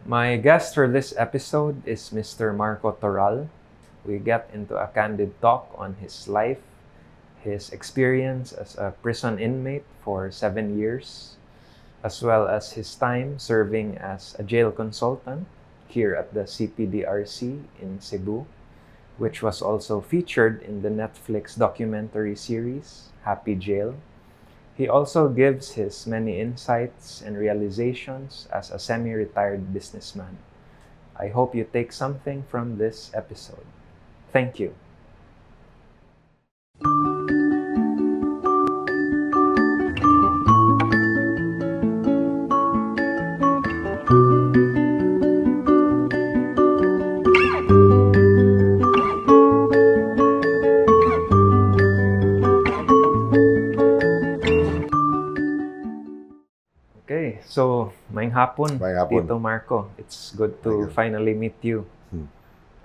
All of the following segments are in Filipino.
My guest for this episode is Mr. Marco Toral. We get into a candid talk on his life, his experience as a prison inmate for 7 years, as well as his time serving as a jail consultant here at the CPDRC in Cebu, which was also featured in the Netflix documentary series Happy Jail. He also gives his many insights and realizations as a semi-retired businessman. I hope you take something from this episode. Thank you. Okay, so maayong hapon, Maayong hapon. Tito Marco. It's good to Thank you. finally meet you.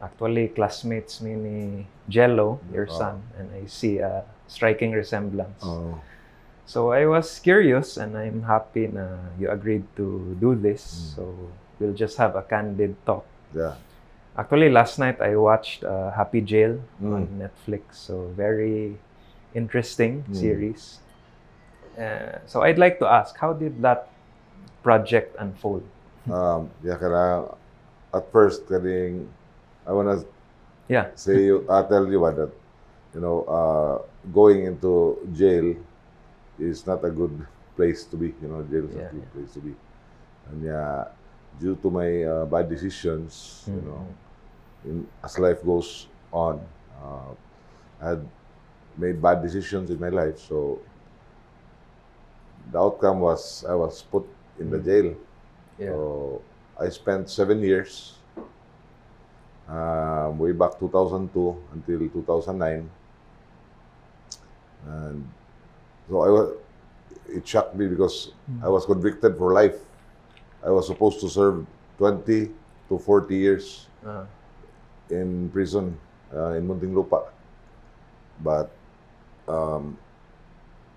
Actually, classmates me ni Jello, your son, and I see a striking resemblance. Oh, So I was curious and I'm happy na you agreed to do this. So we'll just have a candid talk. yeah. Actually, last night I watched Happy Jail on Netflix. So very interesting series. So I'd like to ask, how did that project unfold? Kaya at first, I wanna Yeah. tell you that, going into jail is not a good place to be. Jail is not a good place to be. And due to my bad decisions, as life goes on, I had made bad decisions in my life. So the outcome was I was put in the jail. Yeah. So I spent 7 years, way back 2002 until 2009. And so it shocked me because I was convicted for life. I was supposed to serve 20 to 40 years in prison in Muntinlupa. But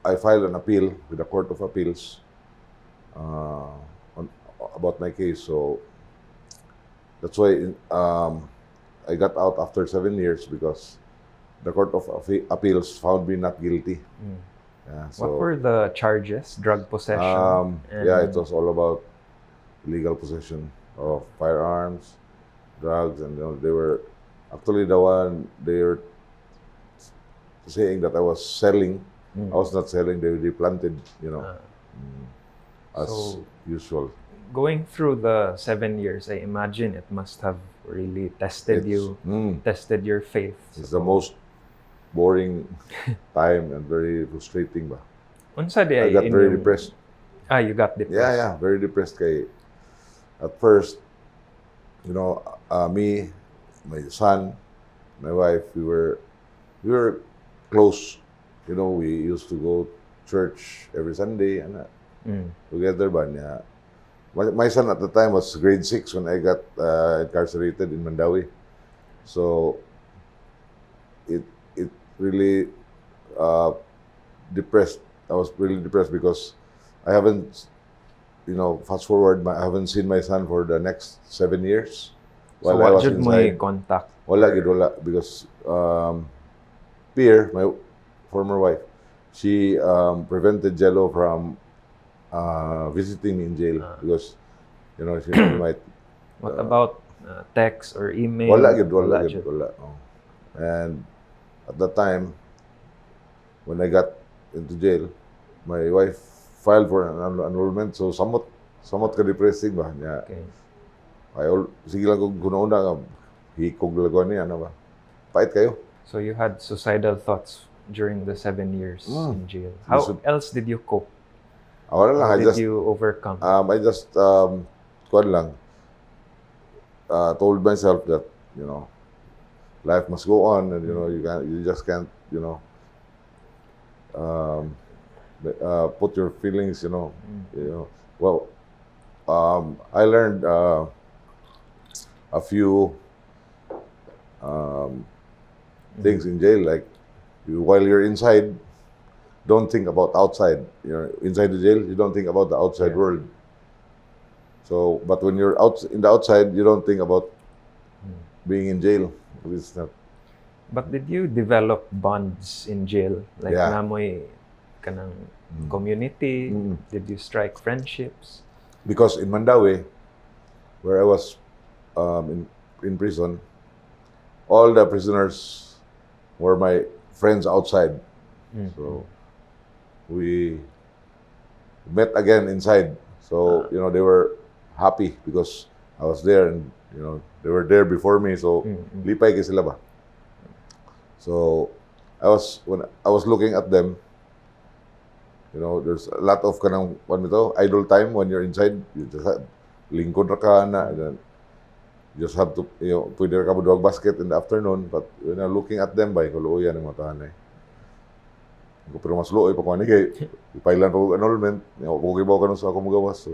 I filed an appeal with the Court of Appeals about my case. So that's why I got out after 7 years because the Court of Appeals found me not guilty. Yeah, so, What were the charges? Drug possession? it was all about illegal possession of firearms, drugs, and they were actually they were saying that I was selling. I was not selling. They planted, as So- usual. Going through the 7 years, I imagine it must have really tested you, tested your faith. It's the most boring time and very frustrating. Unsa di I ay got very inyong- depressed. You got depressed. Yeah, very depressed. At first, me, my son, my wife, we were close. We used to go church every Sunday and together. But my son at the time was grade 6 when I got incarcerated in Mandawi. So it really depressed. I was really depressed because I haven't, fast forward, I haven't seen my son for the next 7 years. So While I what was should mo inside. contact? Wala, because Pierre, my former wife, she prevented Jello from visiting me in jail because, she might. What about text or email? Wala. Jud. Oh. And at that time, when I got into jail, my wife filed for an enrollment. So somewhat ka-depressing ba niya. Okay. Sige lang kung guna-una nga, hikog lagaw niya, ba? Pait kayo. So you had suicidal thoughts during the 7 years in jail. How Lucid. else did you cope? Wala lang, How I did just, you overcome? kuwan lang, told myself that, life must go on and, you just can't, put your feelings, well, I learned a few things in jail, like while you're inside, don't think about outside. Inside the jail, you don't think about the outside world. So, but when you're out in the outside, you don't think about being in jail. It's not. But did you develop bonds in jail? Like Yeah. namoy kanang community? Did you strike friendships? Because in Mandawi, where I was in prison, all the prisoners were my friends outside. So we met again inside. So they were happy because I was there, and they were there before me. So lipay kay sila ba. So when I was looking at them, there's a lot of kanang idle time when you're inside. You just have lingkod ra ka na, and then you just have to pwede ra ka mo basket in the afternoon. But when I'm looking at them, bay kuluyan ng mga tahanay. Pero mas luoy pa ko ani kay ipailan pa og annulment. Okay ba kanon sa ako magawas. So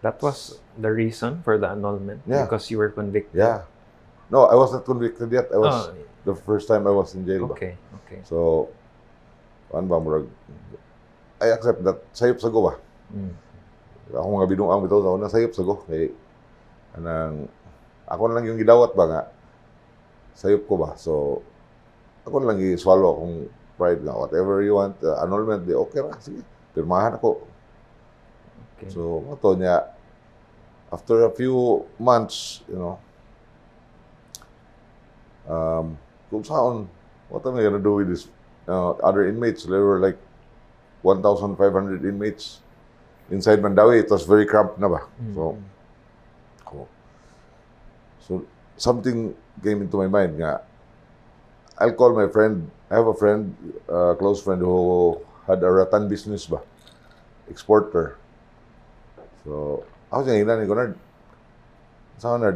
that was the reason for the annulment, because you were convicted. Yeah. No, I was not convicted yet. I was the first time I was in jail. Okay. So ano ba murag I accept that sayop sa go ba. Ako mga binuang bitaw sa una sayop sa go kay anang ako lang yung gidawat ba nga sayop ko ba. So ako lang i-swallow akong pride nga whatever you want, annulment di okay ra, sige pirmahan ako. Okay. So mato niya after a few months, kung saan, what am I gonna do with this other inmates? There were like 1,500 inmates inside Mandawi. It was very cramped na ba. So something came into my mind nga, I'll call my friend. I have a friend, close friend who had a rattan business ba, exporter. So ako siya hinani ko na, saan na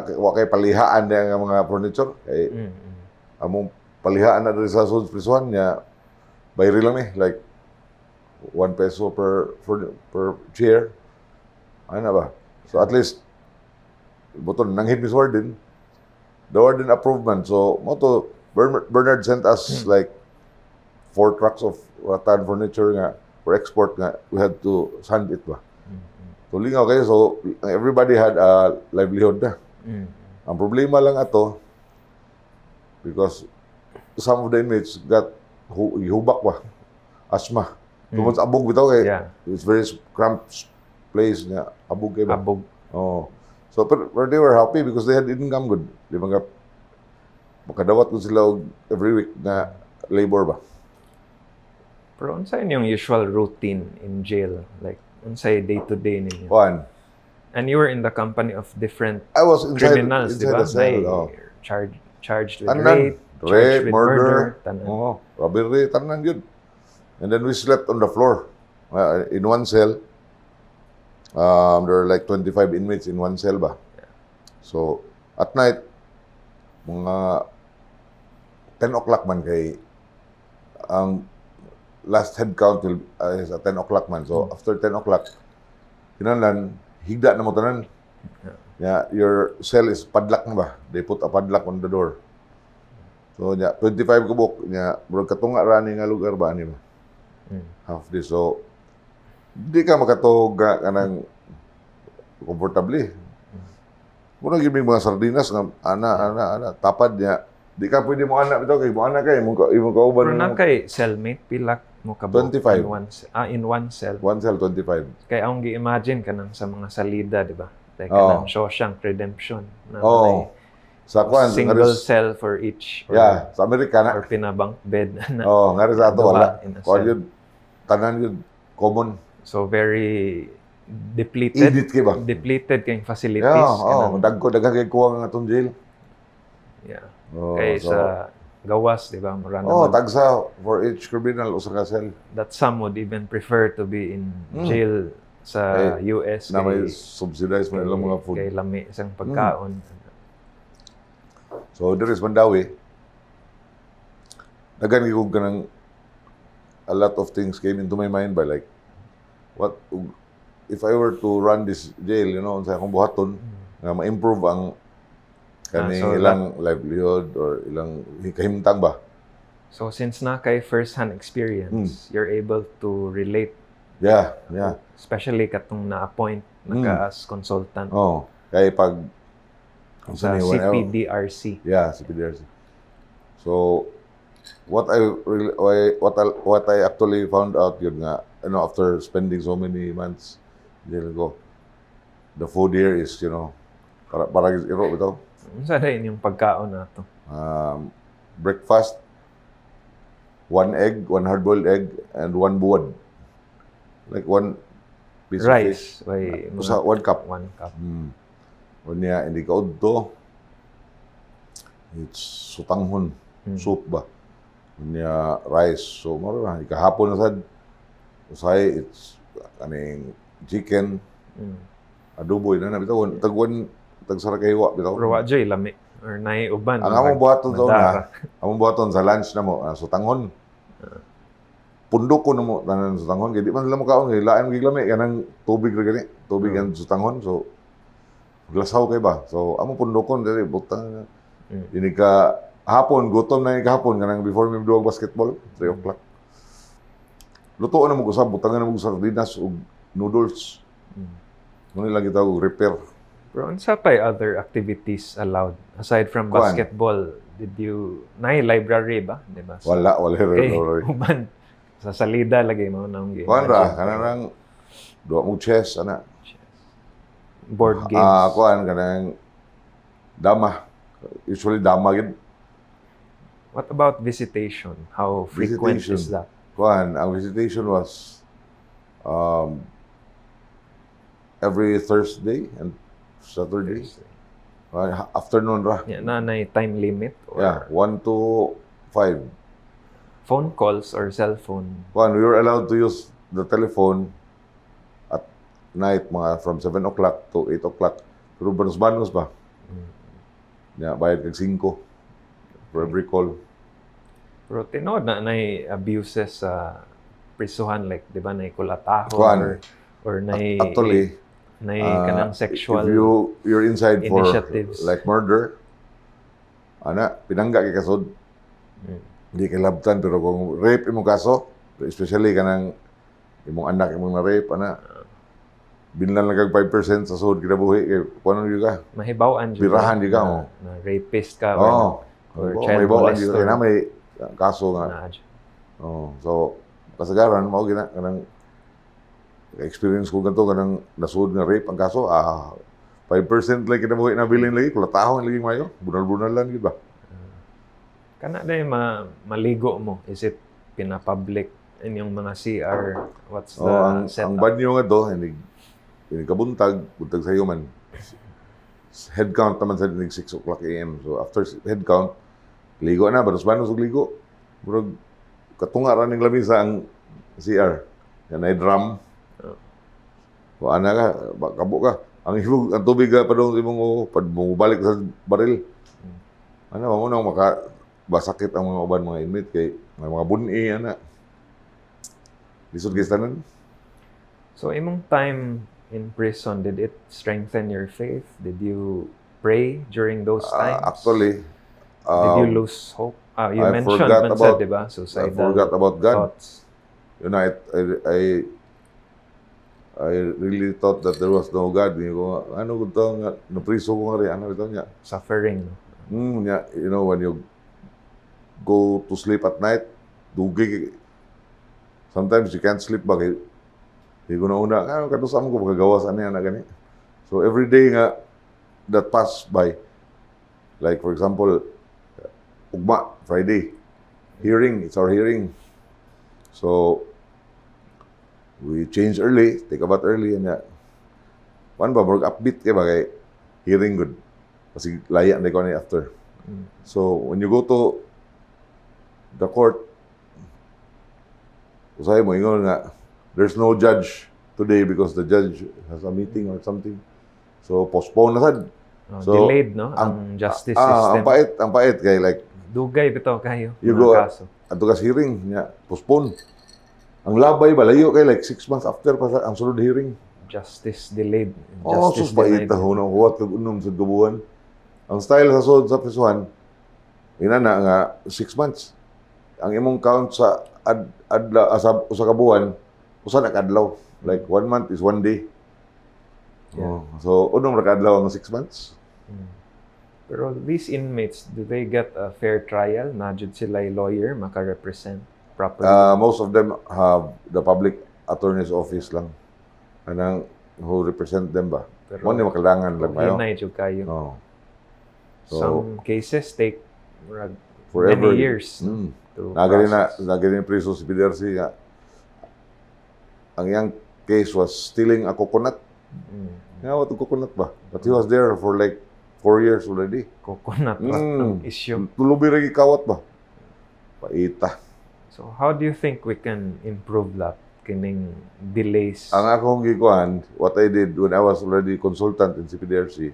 ka wa kay palihaan niya nga mga furniture kay among palihaan na diri sa sud prisuhan niya bayri lang like 1 peso per chair ano ba. So at least buton nanghid ni warden, the warden approved man. So moto Bernard sent us like 4 trucks of rattan furniture nga for export nga we had to sand it ba. So lingaw kayo, so everybody had a livelihood na. Ang problema lang ato, because some of the inmates got hubak ba, asthma. Tungkol sa abog bitaw kay it's very cramped place nga abog kay ba. Abog. Oh. So but they were happy because they had income good. Di ba makadawat ko sila every week na labor ba. Pero unsay yung usual routine in jail? Like unsay day-to-day ninyo? One. And you were in the company of different I was inside criminals, di the ba? cell. Charged with Tanan. rape, charged with murder. Robbery, tanan yun. And then we slept on the floor. In one cell, there are like 25 inmates in one cell ba. So, at night, mga 10 o'clock man kay ang last head count is at 10 o'clock man. So, after 10 o'clock, kinahanglan higda na mo tanan. Your cell is padlock na ba? They put a padlock on the door. So, 25 kubok, murag katunga rani nga lugar ba ni mo? Half this. So, di ka makatog kanang comfortably. Murag gibing mga sardinas nga ana tapad niya. Di ka pwede mo anak bitaw kay mo anak kay imong kauban. Pero na kay cellmate pilak mo ka 25. in one cell. One cell 25. Kay ang gi-imagine kanang sa mga salida, di ba? Like kanang Shawshank Redemption na sa kwan single cell for each. Sa Amerika na. Or pinabunk bed na. Ngari sa ato wala. Kwan yun tanan yun common. So very depleted. Edit kay ba? Depleted kayong facilities. Daghang kay kuha nga atong jail. Kay sa gawas, di ba? Tagsa for each criminal usa ka cell. That some would even prefer to be in jail sa US. Na may subsidize mo ilang mga food. Kay lami isang pagkaon. So there is Mandawi. Dagan gyud kanang a lot of things came into my mind by like what if I were to run this jail, unsa akong buhaton nga ma-improve ang ilang livelihood or ilang kahimtang ba. So since na kay first-hand experience, you're able to relate Yeah. Especially katong na-appoint naka as consultant Oh, kay pag sa CPDRC. Yeah, CPDRC. So what I actually found out yun nga, after spending so many months, the food here is, para iro bitaw. Unsa rin yung pagkaon nato? Breakfast, 1 egg, 1 hard-boiled egg, and 1 buwad. Like 1 piece of fish. Rice, way Usa 1 cup. 1 cup. Unya hindi kaudto. It's sutanghon, soup ba. Unya rice. So maro na ikahapon na sad. Usay it's kaning chicken. Adobo na bitaw. Tag sarakaywa bitaw. Pero wa joy lami or nay uban. Ang among buhaton among buhaton sa lunch na mo, sutanghon. Pundok ko na mo tanan sutanghon kay di man sila makaon kay lain giglami kanang tubig ra gani. Tubig ang sutanghon. So glasaw kay ba. So among pundokon diri butang ini ka hapon gutom na kahapon kanang before me duwag basketball 3 o'clock. Luto na mo usab butangan na mo sardinas ug noodles. Muna lang kita repair. Pero unsa pay other activities allowed aside from basketball? Did you nay library ba, di ba? So, wala library. Uban sa salida lagi mo nang game. Kuan kanang duwa mo chess ana. Board games. Kuan kanang dama. Usually dama gid. What about visitation? How frequent is that? Kuan, ang visitation was every Thursday and Saturday. Afternoon ra. Yeah, nanay time limit? Or 1 to 5. Phone calls or cell phone? Kuan, we were allowed to use the telephone at night, mga from 7 o'clock to 8 o'clock. Pero banos-banos ba? Bayad kag 5 for every call. Pero tinod na abuses sa prisuhan, like, di ba, kulataho or actually, kanang sexual if you're inside initiatives for like murder, pinangga kay kasod. Hindi kay labtan, pero kung rape imong kaso, especially kanang imong anak imong na-rape, binlan lang kag 5% sa sud kinabuhi kay kuno gyud ka. Mahibaw-an gyud. Birahan gyud ka na rapist ka or child molester. Na may kaso nga. So kasagaran mao gina kanang experience ko ganto kanang nasud nga rape ang kaso 5% lang kinabuhi na bilin lagi kulatahon lagi mayo. Bunal-bunal lang gyud ba. Kana day maligo mo, is it pinapublic in yung mga CR? What's the setup? Ang banyo nga do kabuntag sa iyo man. Head count naman sa 6 o'clock AM. So after head count, ligo na, banos-banos ug ligo. Murag katunga ra ning lamisa ang CR. Yan ay drum. O ana ka, kabo ka. Ang tubig pa dong imong balik sa baril. Mo nang basakit ang mga uban mga inmate kay may mga buni ana. Lisod gyud tanan. So imong time in prison, did it strengthen your faith? Did you pray during those times? Actually, did you lose hope? You I mentioned diba? Suicidal I forgot about God. Thoughts. I really thought that there was no God. Ano ko nga napriso ko nga rin ito niya. Suffering. When you go to sleep at night, dugay. Sometimes you can't sleep ba kay di ko na una, kadusam ko magagawas ano yan na gani. So every day nga that pass by, like for example, ugma, Friday, it's our hearing. So we change early, take a bath early, and one ba, upbeat kay ba kay hearing good. Kasi layan na ko na after. So when you go to the court, usay mo, ingon nga, there's no judge today because the judge has a meeting or something. So postpone na sad. So delayed, no? Ang justice system. Ang pait kay like dugay bitaw kayo. You go ato kas hearing nya postpone. Ang labay ba layo kay like 6 months after pa ang sulod hearing. Justice delayed. Justice pait ta hunong huwat kag unom sa gabuhan. Ang style sa sud sa prisuhan ina na nga 6 months. Ang imong count sa usa ka buwan usa na kadlaw. Like 1 month is 1 day. Yeah. So unong ra kadlaw ang 6 months. Pero these inmates, do they get a fair trial? Na jud sila lawyer maka-represent properly? Most of them have the public attorney's office lang. Anang who represent them ba? Pero Mo ni makalangan lang kayo. hinay jud kayo. Oh. So, Some cases take forever. many years to process. Nagaling preso si PDRC nga. Ang iyang case was stealing a coconut. Nga, what coconut ba? But he was there for like 4 years already. Coconut ang issue. Tulubi rin ikawat ba? Paita. So how do you think we can improve that? Kining delays. Ang akong gikuan, what I did when I was already consultant in CPDRC,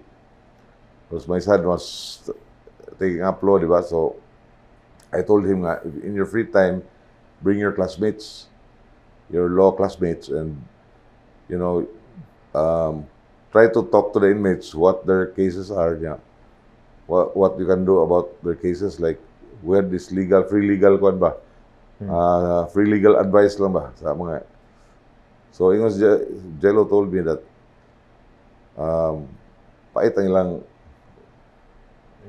was my son was taking up law, di ba? So, I told him nga, in your free time, bring your classmates, your law classmates, and, you know, try to talk to the inmates what their cases are, yeah. What you can do about their cases, like, where this free legal kwan ba? Free legal advice lang ba sa mga. So, Ingos Jello told me that paitan lang.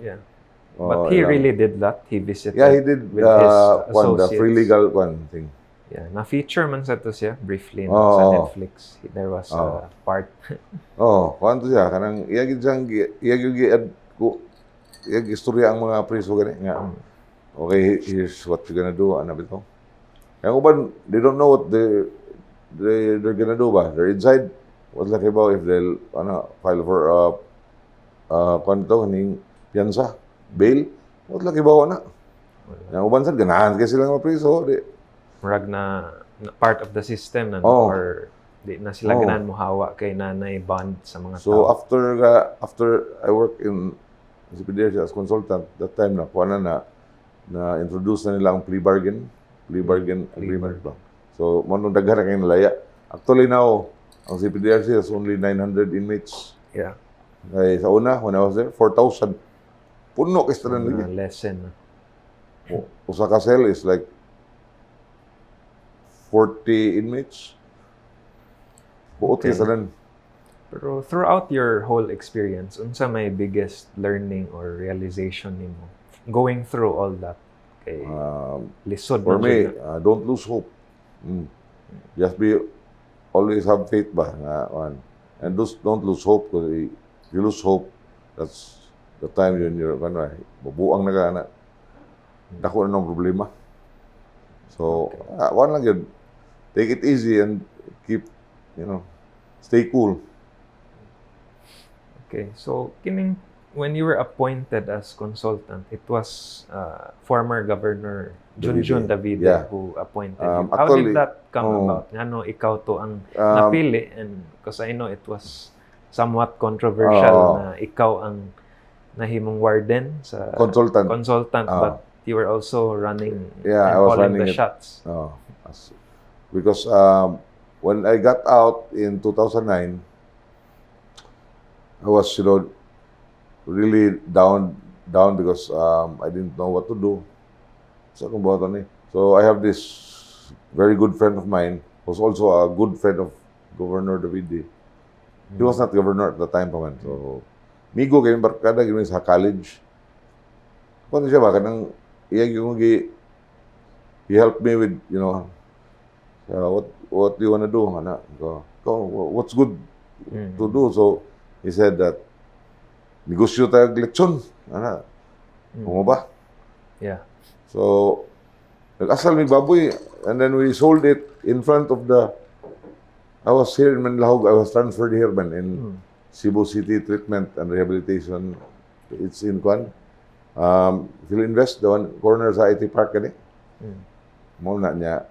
Yeah. But he really did that. He visited he did with his the associates. free legal thing. Yeah, na-feature man sa to siya briefly sa Netflix. There was a part. Kwanto siya kanang iyag istorya ang mga preso gani nga. Okay, here's what you're gonna do, ano bitaw. Yung uban, they don't know what they're gonna do ba. They're inside. What's like about if they'll file for kwanto kaning piyansa, bail. What's like about na. Yung uban sad ganahan kasi sila mga preso. Murag na part of the system na or di na sila ganahan mo hawa kay nanay bond sa mga tao. So after I work in CPDRC as consultant, that time na kuha na introduce na nila ang plea bargain agreement ba. So mo nung daghan kay nalaya. Actually now ang CPDRC has only 900 inmates. Yeah. Kay sa una when I was there 4,000. Puno kay tanan lagi. Lesson. Usa ka cell is like 40 inmates. Buot kay tanan. Pero throughout your whole experience, unsa may biggest learning or realization nimo going through all that? Kay lisod for me, na don't lose hope. Just always have faith ba and don't lose hope because if you lose hope, that's the time you're mabuang na kana. Dako na ng problema. So, one lang yun. Take it easy and keep, stay cool. Okay, so when you were appointed as consultant, it was former Governor Junjun Davide who appointed you. How Actually, did that come about? Ngano ikaw to ang napili? And because I know it was somewhat controversial na ikaw ang nahimong warden sa consultant, but you were also running and I was calling running the shots. Because when I got out in 2009, I was, really down because I didn't know what to do. So I have this very good friend of mine, who's also a good friend of Governor Davide. He was not governor at the time pa man. So, migo kayo barkada gini sa college. Kung siya ba kanang he helped me with, what do you want to do? What's good to do? So he said that negosyo tayo lechon. Mo ba? Yeah. So nag-asal mi baboy and then we sold it in front of I was here in Manlahog. I was transferred here man in Cebu City Treatment and Rehabilitation. It's in Kwan. If you invest, the one corner sa IT Park kani. Mo na niya.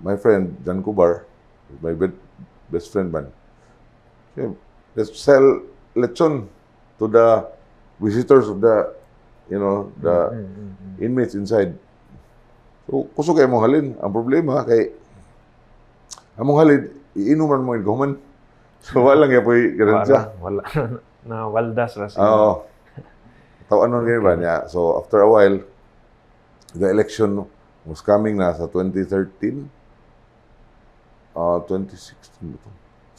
My friend Jan Kubar, my best friend man. Let's sell lechon to the visitors of the inmates inside. So kusog kay mong halin. Ang problema kay among halin iinuman mo ighuman. So wala nga po garansya. Wala na waldas ra siya. Oo. Tawanon kay ba niya. So after a while the election was coming na sa 2013. 2016 ba to?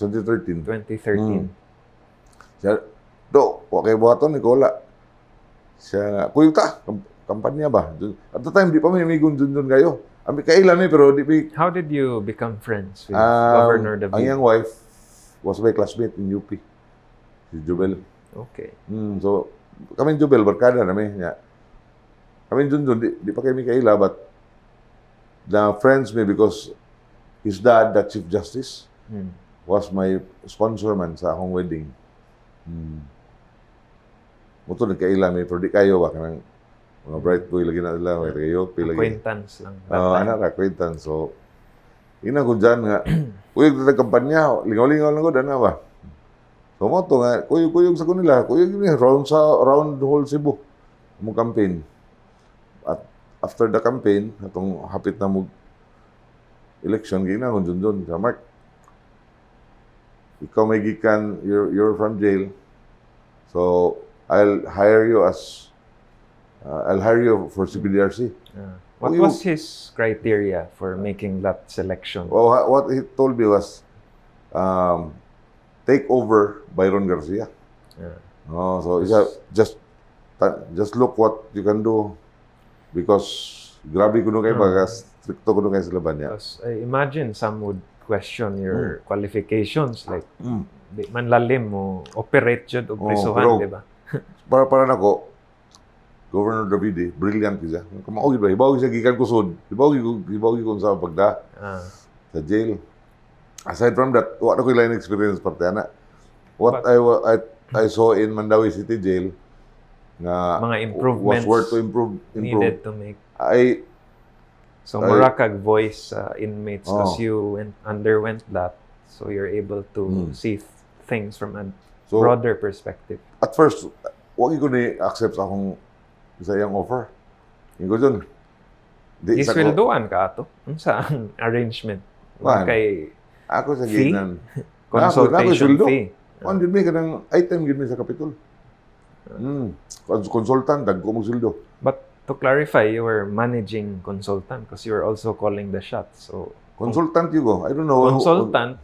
2013. 2013. Siya, okay buhaton, Nicola. Siya nga, kuya ta, kampanya ba? At the time, di pa may migon dun kayo. Ami kailan pero di pa. How did you become friends with Governor Ang David? iyang wife was my classmate in UP. Si Jubel. Okay. So, kami Jubel, barkada namin. Kami dun, di pa kami kaila, but the friends me because his dad, the Chief Justice, was my sponsor man sa akong wedding. Muto nagkaila may pero di kayo ba kanang mga bright boy lagi na nila kayo pilagi. Acquaintance lang. Anak acquaintance. So ina ko dyan nga kuyog sa kampanya lingaw-lingaw lang ko dana ba. So mo to nga kuyog sa kunila kuyog ni round the whole Cebu mo campaign. At after the campaign atong hapit na mo election gina ko dun sa Mark. Ikaw may gikan, you're from jail. So, I'll hire you for CPDRC. What was his criteria for making that selection? Well, what he told me was, take over Byron Garcia. So, just look what you can do. Because, grabe kuno kayo bagas, stricto kuno kayo sa laban niya. I imagine some would question your qualifications like di man lalim mo operate jud og prisuhan, di ba? para nako Governor David brilliant siya. Kamaog ba hibaw siya gikan kusod. Hibaw kung sa pagda sa jail. Aside from that, what ako line experience parte ana. What I saw in Mandawi City Jail nga mga improvements was worth to improve needed to make. So marakag voice inmates because you underwent that, so you're able to see things from a broader perspective. At first, wag ko ni accept sa akong sa iyang offer. Ingo dun. Isweldoan ka ato? Unsa ang arrangement? Kay ako sa fee? ginan. Consultation fee. Kung gid mi kanang item gid mi sa kapitol. Consultant dagko mo sweldo. But to clarify, you were managing consultant because you were also calling the shots. So consultant you go. I don't know. Consultant,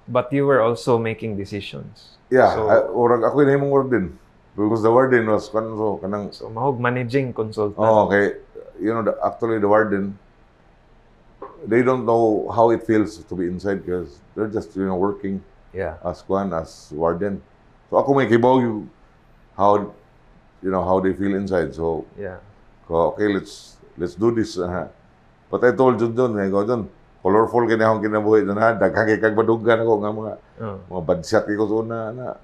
but you were also making decisions. Yeah, so, ako na himong warden. Because the warden was kanang so mahog managing consultant. Okay. Actually the warden, they don't know how it feels to be inside because they're just working as warden. So ako may kibaw how they feel inside. So okay, let's do this. But I told you doon, colorful kini akong kinabuhi doon daghang kag badugan ako nga mga bad shot ko so na.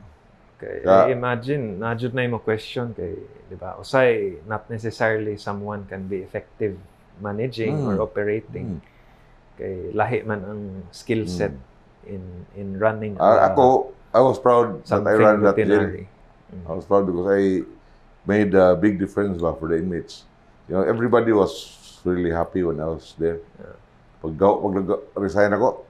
Okay, I imagine najud na mo question kay di ba? Usay not necessarily someone can be effective managing or operating. Kay lahi man ang skill set in running. I was proud that I ran that jail. I was proud because I made a big difference for the inmates. Everybody was really happy when I was there. Pag resign ako,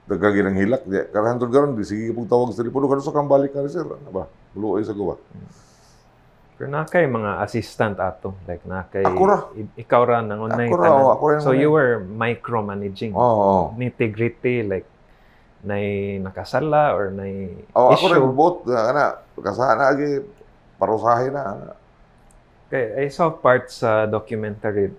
dagagin ang hilak. Karahantod karon di sige pug tawag sa telepono kadto kang balik ka sir. Ano ba? Buluoy sa ko ba? Pero nakay mga assistant ato, like nakay ikaw ra nang unay tanan. So you were micromanaging. Nitty-gritty like nay nakasala or nay issue. Ako rin both kasana agi parusahin na. Okay, I saw parts sa documentary.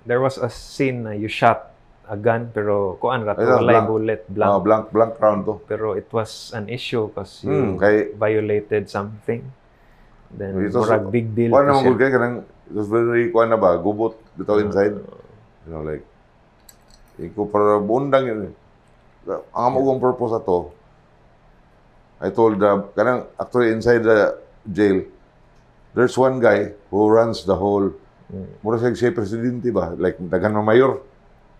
There was a scene na you shot a gun pero kuan ra to walay bullet blank. Blank round to. Pero it was an issue because you violated something. Then murag big deal. Kuan naman gud kay kanang it was very kuan na ba gubot bitaw inside. Like iko para bundang yun. Ang among purpose ato, I told kanang actually inside the jail, there's one guy who runs the whole, mura siya presidente ba? Like, dagan na mayor.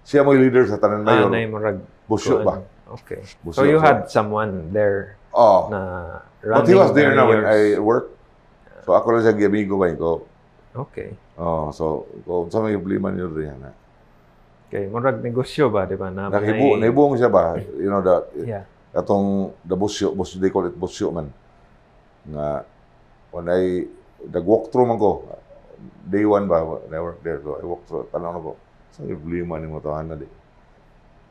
Siya mo leader sa tanan mayor. Busyo ba? Okay. Busyo, so you had someone there na running. But he was there na when I worked. So ako lang siya giamigo ba ko. Okay. So kung sa may problema niyo rin na. Okay, murag negosyo ba, di ba? Nahibuong siya ba? The busyo, they call it busyo man. Nga, when I nag-walk through man ko, day one ba, when I worked there, so I walked through, tanong ko, saan yung problema ni mo tahan na di?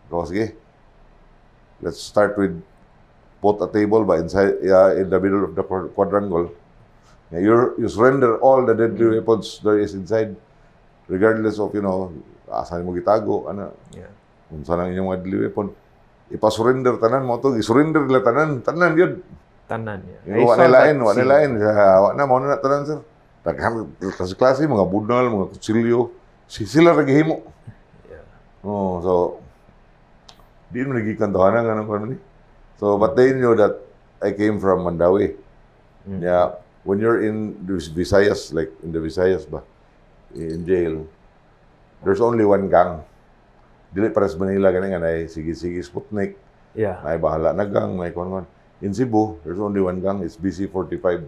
So, sige, let's start with put a table ba inside in the middle of the quadrangle. You surrender all the deadly weapons there is inside, regardless of, asan mo gitago, ano, Yeah. kung saan ang inyong mga deadly weapon. Ipasurrender tanan mo to, isurrender nila tanan yun. Tanan, yeah. Yung wanilain, wala mo na tanan, sir. Klase, mga budal, mga kutsilyo, sila naghihimo. Yeah. Oh, so, di mo nagikan tahanan nga ng kanya. So, but they knew that I came from Mandawi. Yeah, when you're in the Visayas, like in the Visayas ba, in jail, there's only one gang. Dili pares Manila ganing nga nay sige Sputnik. Yeah. May bahala na gang, may kuan. In Cebu, there's only one gang, it's BC45.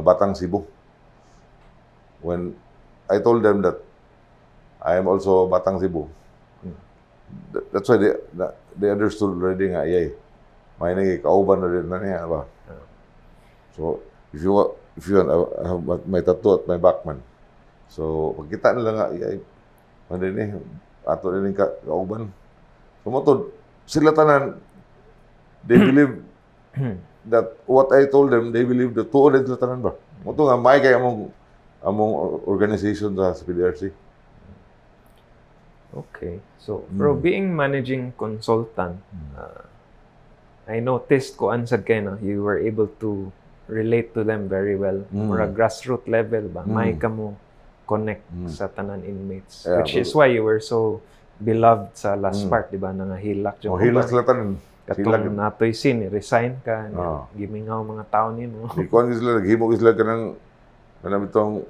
Batang Cebu. When I told them that I am also Batang Cebu, that's why they understood already nga, may nagikauban na rin na niya ba. So, if you have my tattoo at my backman. So, pagkita nila nga, ano din ato din kauban. So, matod, sila tanan, they believe that what I told them, they believe that tuod sila tanan ba. Mato nga, may kaya among organization sa PDRC. Okay. So, bro, being managing consultant, I noticed ko ansad kayo, no, you were able to relate to them very well. Or a grassroots level ba? May ka mo connect sa tanan inmates. Yeah, which is why you were so beloved sa last part, di ba? Nangahilak. Hilak sila tanan. Katong natoy sin, resign ka, gimingaw mga tao ni mo. Ikuan sila, naghimog sila kanang itong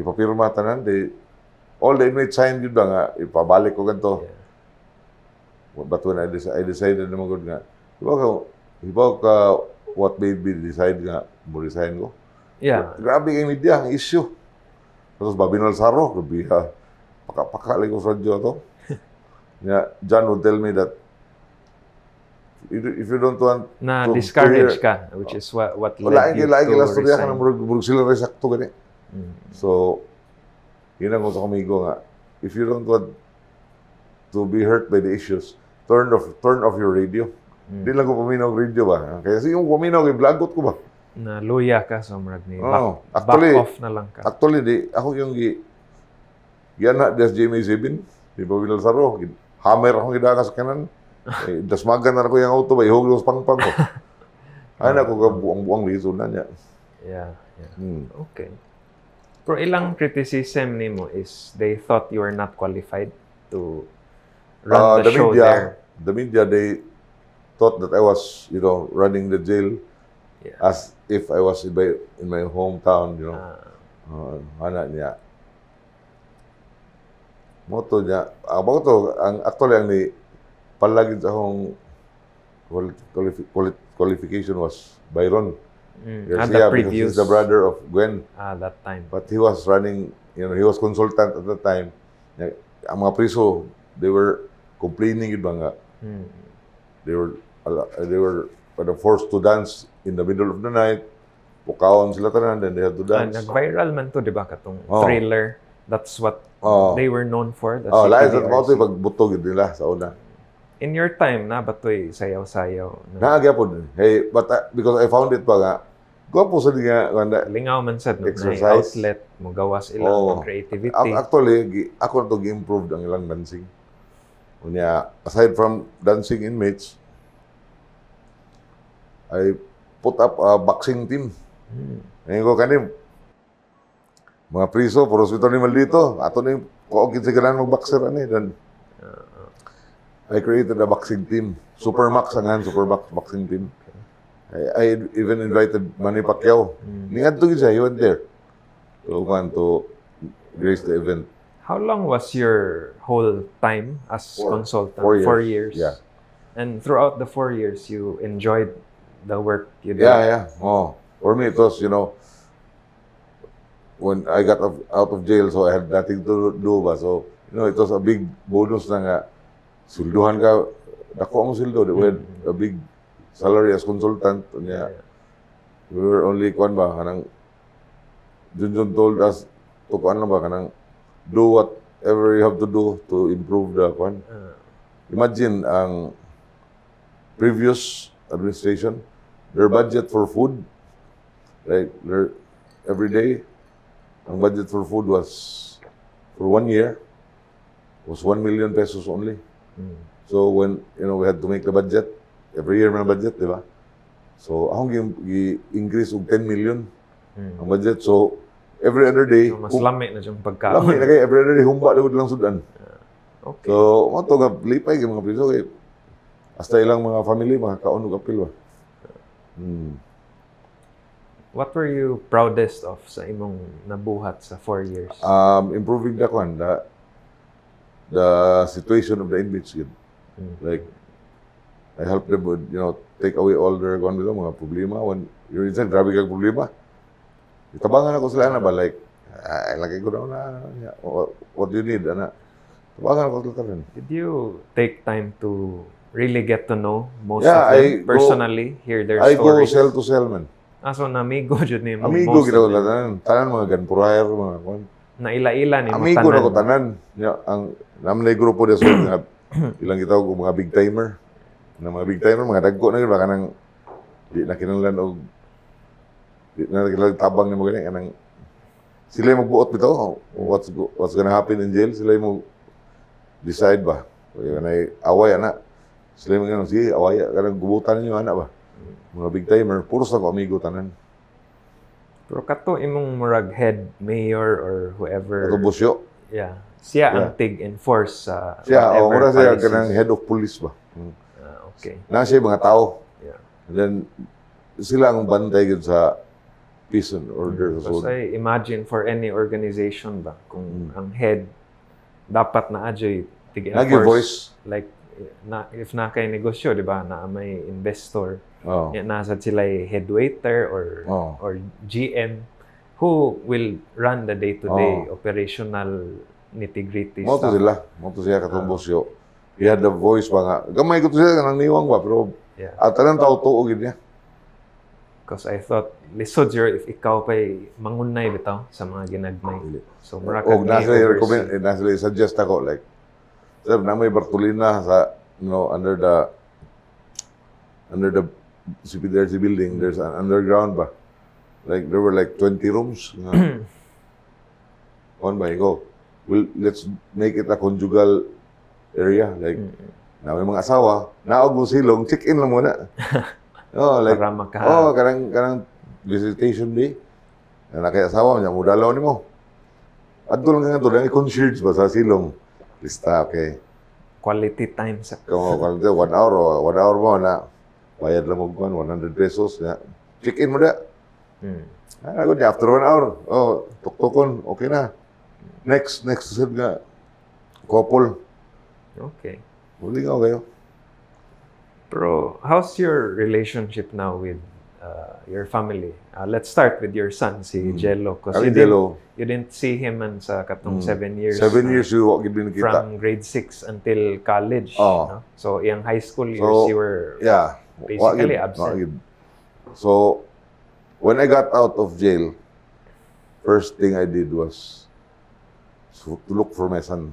ipapirma tanan, all the inmates signed yun ba nga, ipabalik ko ganito. Yeah. But when I decided naman ko nga, ibaw ka what made me decide nga, mo resign ko. Yeah. Grabe kay media, ang issue. Tapos Babinal Saro, grabe pakali ko sa radyo to. John would tell me that if you don't want Na to discourage hear, ka, which is what wala led you lagi to lang storya ka resign. na murag sila rin sakto gani. So, yun ang gusto kumigo nga. If you don't want to be hurt by the issues, turn off your radio. Hindi lang ko paminaw radio ba. Kaya yung paminaw, i-blagot ko ba. Na luya ka sa murag ni back off na lang ka. Actually, ako yung yan na, das GMA7, di ba Binal Saro, hammer akong gidakas kanan. Dasmagan na ako yung auto ba, ihuglos pangpang ko. Ay na ko buang reason na niya. Yeah. Okay. Pero ilang criticism nimo is they thought you were not qualified to run the show media, there. The media, they thought that I was, running the jail as if I was in my hometown, Ana niya. Moto niya. Actually, ang palagid sa akong qualification was Byron. The because previous, he's the brother of Gwen. that time. But he was running, he was consultant at the time. Ang mga priso, they were complaining yun ba nga. They were forced to dance in the middle of the night. Pukawan sila tanan, then they had to dance. Nag-viral man to, di ba? Katong thriller. That's what they were known for. The lahat sa CPDRC. mga ito, pagbutog nila sa una. In your time, na ba ito'y sayaw-sayaw? Naagya po din. Hey, but because I found it pa nga, gwapo sa nga, Lingaw man sad, no? Exercise. Outlet, mo gawas ilang creativity. Actually, ako na to gi-improve ang ilang dancing. Unya, aside from dancing inmates, I put up a boxing team. Ngayon ko kanin, mga priso, puro sito ni Maldito. Ato na yung kuogin sa ganang mag-boxer ani. Then, I created a boxing team. Supermax Supermax boxing team. I even invited Manny Pacquiao. Ningad to siya, he went there. To grace the event. How long was your whole time as consultant? 4 years. 4 years. Yeah. And throughout the 4 years, you enjoyed the work you did? Yeah. For me, it was, when I got out of jail, so I had nothing to do ba. So, it was a big bonus na nga. Silduhan ka, dako ang sildo. We had a big salary as consultant. We were only, Junjun told us, kanang, do what whatever you have to do to improve the kwan. Imagine ang previous administration, their budget for food, like every day, ang budget for food was for 1 year was 1 million pesos only. So when we had to make the budget every year man budget, di ba? So akong i-increase og 10 million ang budget. So every other day, So, mas lami na yung pagkaon. lami na kay every other day humba daw lang sudan. Okay. So mo to lipay kay mga priso kay hasta ilang mga family makakaon og apil ba. What were you proudest of sa imong nabuhat sa 4 years? Improving the kwan, the situation of the inmates yun. Like I help them with, take away all their mga problema. When you're inside, grabe kang problema. Tabangan ako sila na ba? Like, lagay ko daw na, what do you need? Tabangan ako sila rin. Did you take time to really get to know most Yeah, of them personally? Hear their I go stories? cell to cell, man. So, namigo dyan ni mo. Amigo most kita of ko them. tanan mga ganpuraher, mga kwan. Naila-ila ni mo Amigo tanan. na ko tanan. Ang naman na grupo de so nga ilang kita ko mga big timer. Na mga big timer, mga dagko na yun, baka nang di na kinanglan og di na kinanglan tabang ni mo ganyan. Kanang sila yung magbuot bitaw. What's gonna happen in jail? Sila yung decide ba? Kaya na away, anak. Sila yung ganyan, sige, away, kanang gubutan ninyo, anak ba? Mga big timer, puros na ko amigo tanan. Pero kato imong murag head mayor or whoever. Ito busyo. Yeah. Siya ang tig-enforce sa Siya, mura siya policies. kanang head of police ba? Okay. Na siya mga tao. Yeah. And then, sila ang bantay yun sa peace and order. Because I imagine for any organization ba, kung ang head dapat na adyo'y tig-enforce. Nagi voice. Like, if na kay negosyo, di ba, na may investor, Oh. nasa sila head waiter or GM, who will run the day-to-day operational nitty-gritty Mo to stuff. sila. Mo to siya katong busyo. He had the voice pa nga. Gamay ko to siya kanang niwang ba. Pero, Yeah. tanang tao tuo gid niya. Because I thought, lisod sir, if ikaw pa'y mangunay bitaw sa mga ginagmay. So, mura ka O nasa recommend, nasa suggest ako, like, sir, na may Bartolina sa, under the CPDRC building, there's an underground ba. Like, there were like 20 rooms. One by go. Let's make it a conjugal area. Like, na may mga asawa, naog mo silong, check-in lang muna. Like, para maka... kanang visitation day. Na kay asawa niya, mudalaw ni mo. Adto lang nga to, lang i-concierge ba sa silong. Lista, okay. Quality time sa... Kung 1 hour mo na, bayad lang mo 100 pesos. Check-in mo na. After 1 hour, tuktukon, okay na. Next said nga, couple. Okay. Huli nga kayo. Pero, how's your relationship now with your family? Let's start with your son, si Jello. Because Jello. you didn't see him man sa katong 7 years. 7 years you wag gid kita. From grade 6 until college. Oh. No? So, yung high school years, you were basically absent. So, when I got out of jail, first thing I did was to look for my son.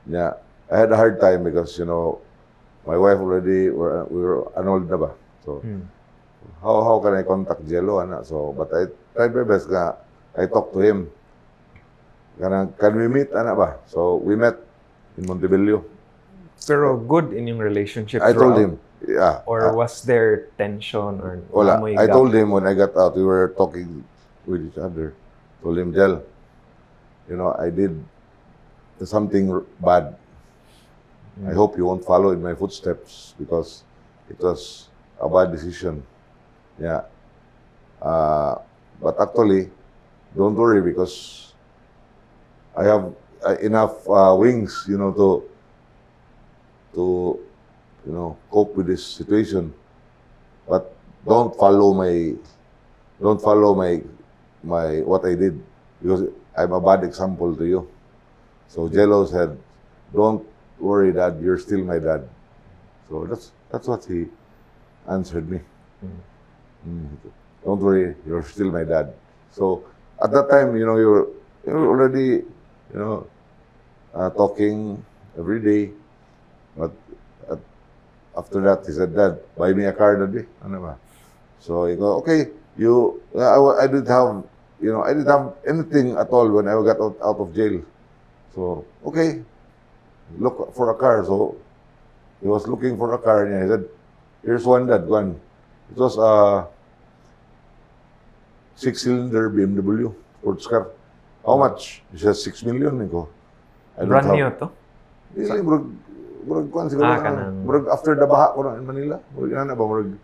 Yeah, I had a hard time because my wife already we were annulled na ba. So how can I contact Jello anak? So but I tried my best nga. I talked to him. Can we meet anak ba? So we met in Montebello. Pero good in yung relationship. I told him, yeah. Or was there tension or Wala. amoy I gap? told him when I got out, we were talking with each other. Told him, Jel, I did something bad. I hope you won't follow in my footsteps because it was a bad decision. Yeah. But actually, don't worry because I have enough wings, to cope with this situation. But don't follow my what I did because I'm a bad example to you. So Jello said, "Don't worry, Dad. You're still my dad." So that's what he answered me. Don't worry, you're still my dad. So at that time, you were already, talking every day. But at, after that, he said, Dad, buy me a car that day. Ano ba? So he go, okay, I didn't have, I didn't have anything at all when I got out of jail. So, okay, look for a car. So he was looking for a car, and he said, here's one, Dad, one. It was a 6-cylinder BMW sports car. How much? He said, 6 million. I go, I don't Brand have. new to? Really, murag kuan siguro. Kanang... Murag after the baha ko in Manila. Murag ina ba? Murag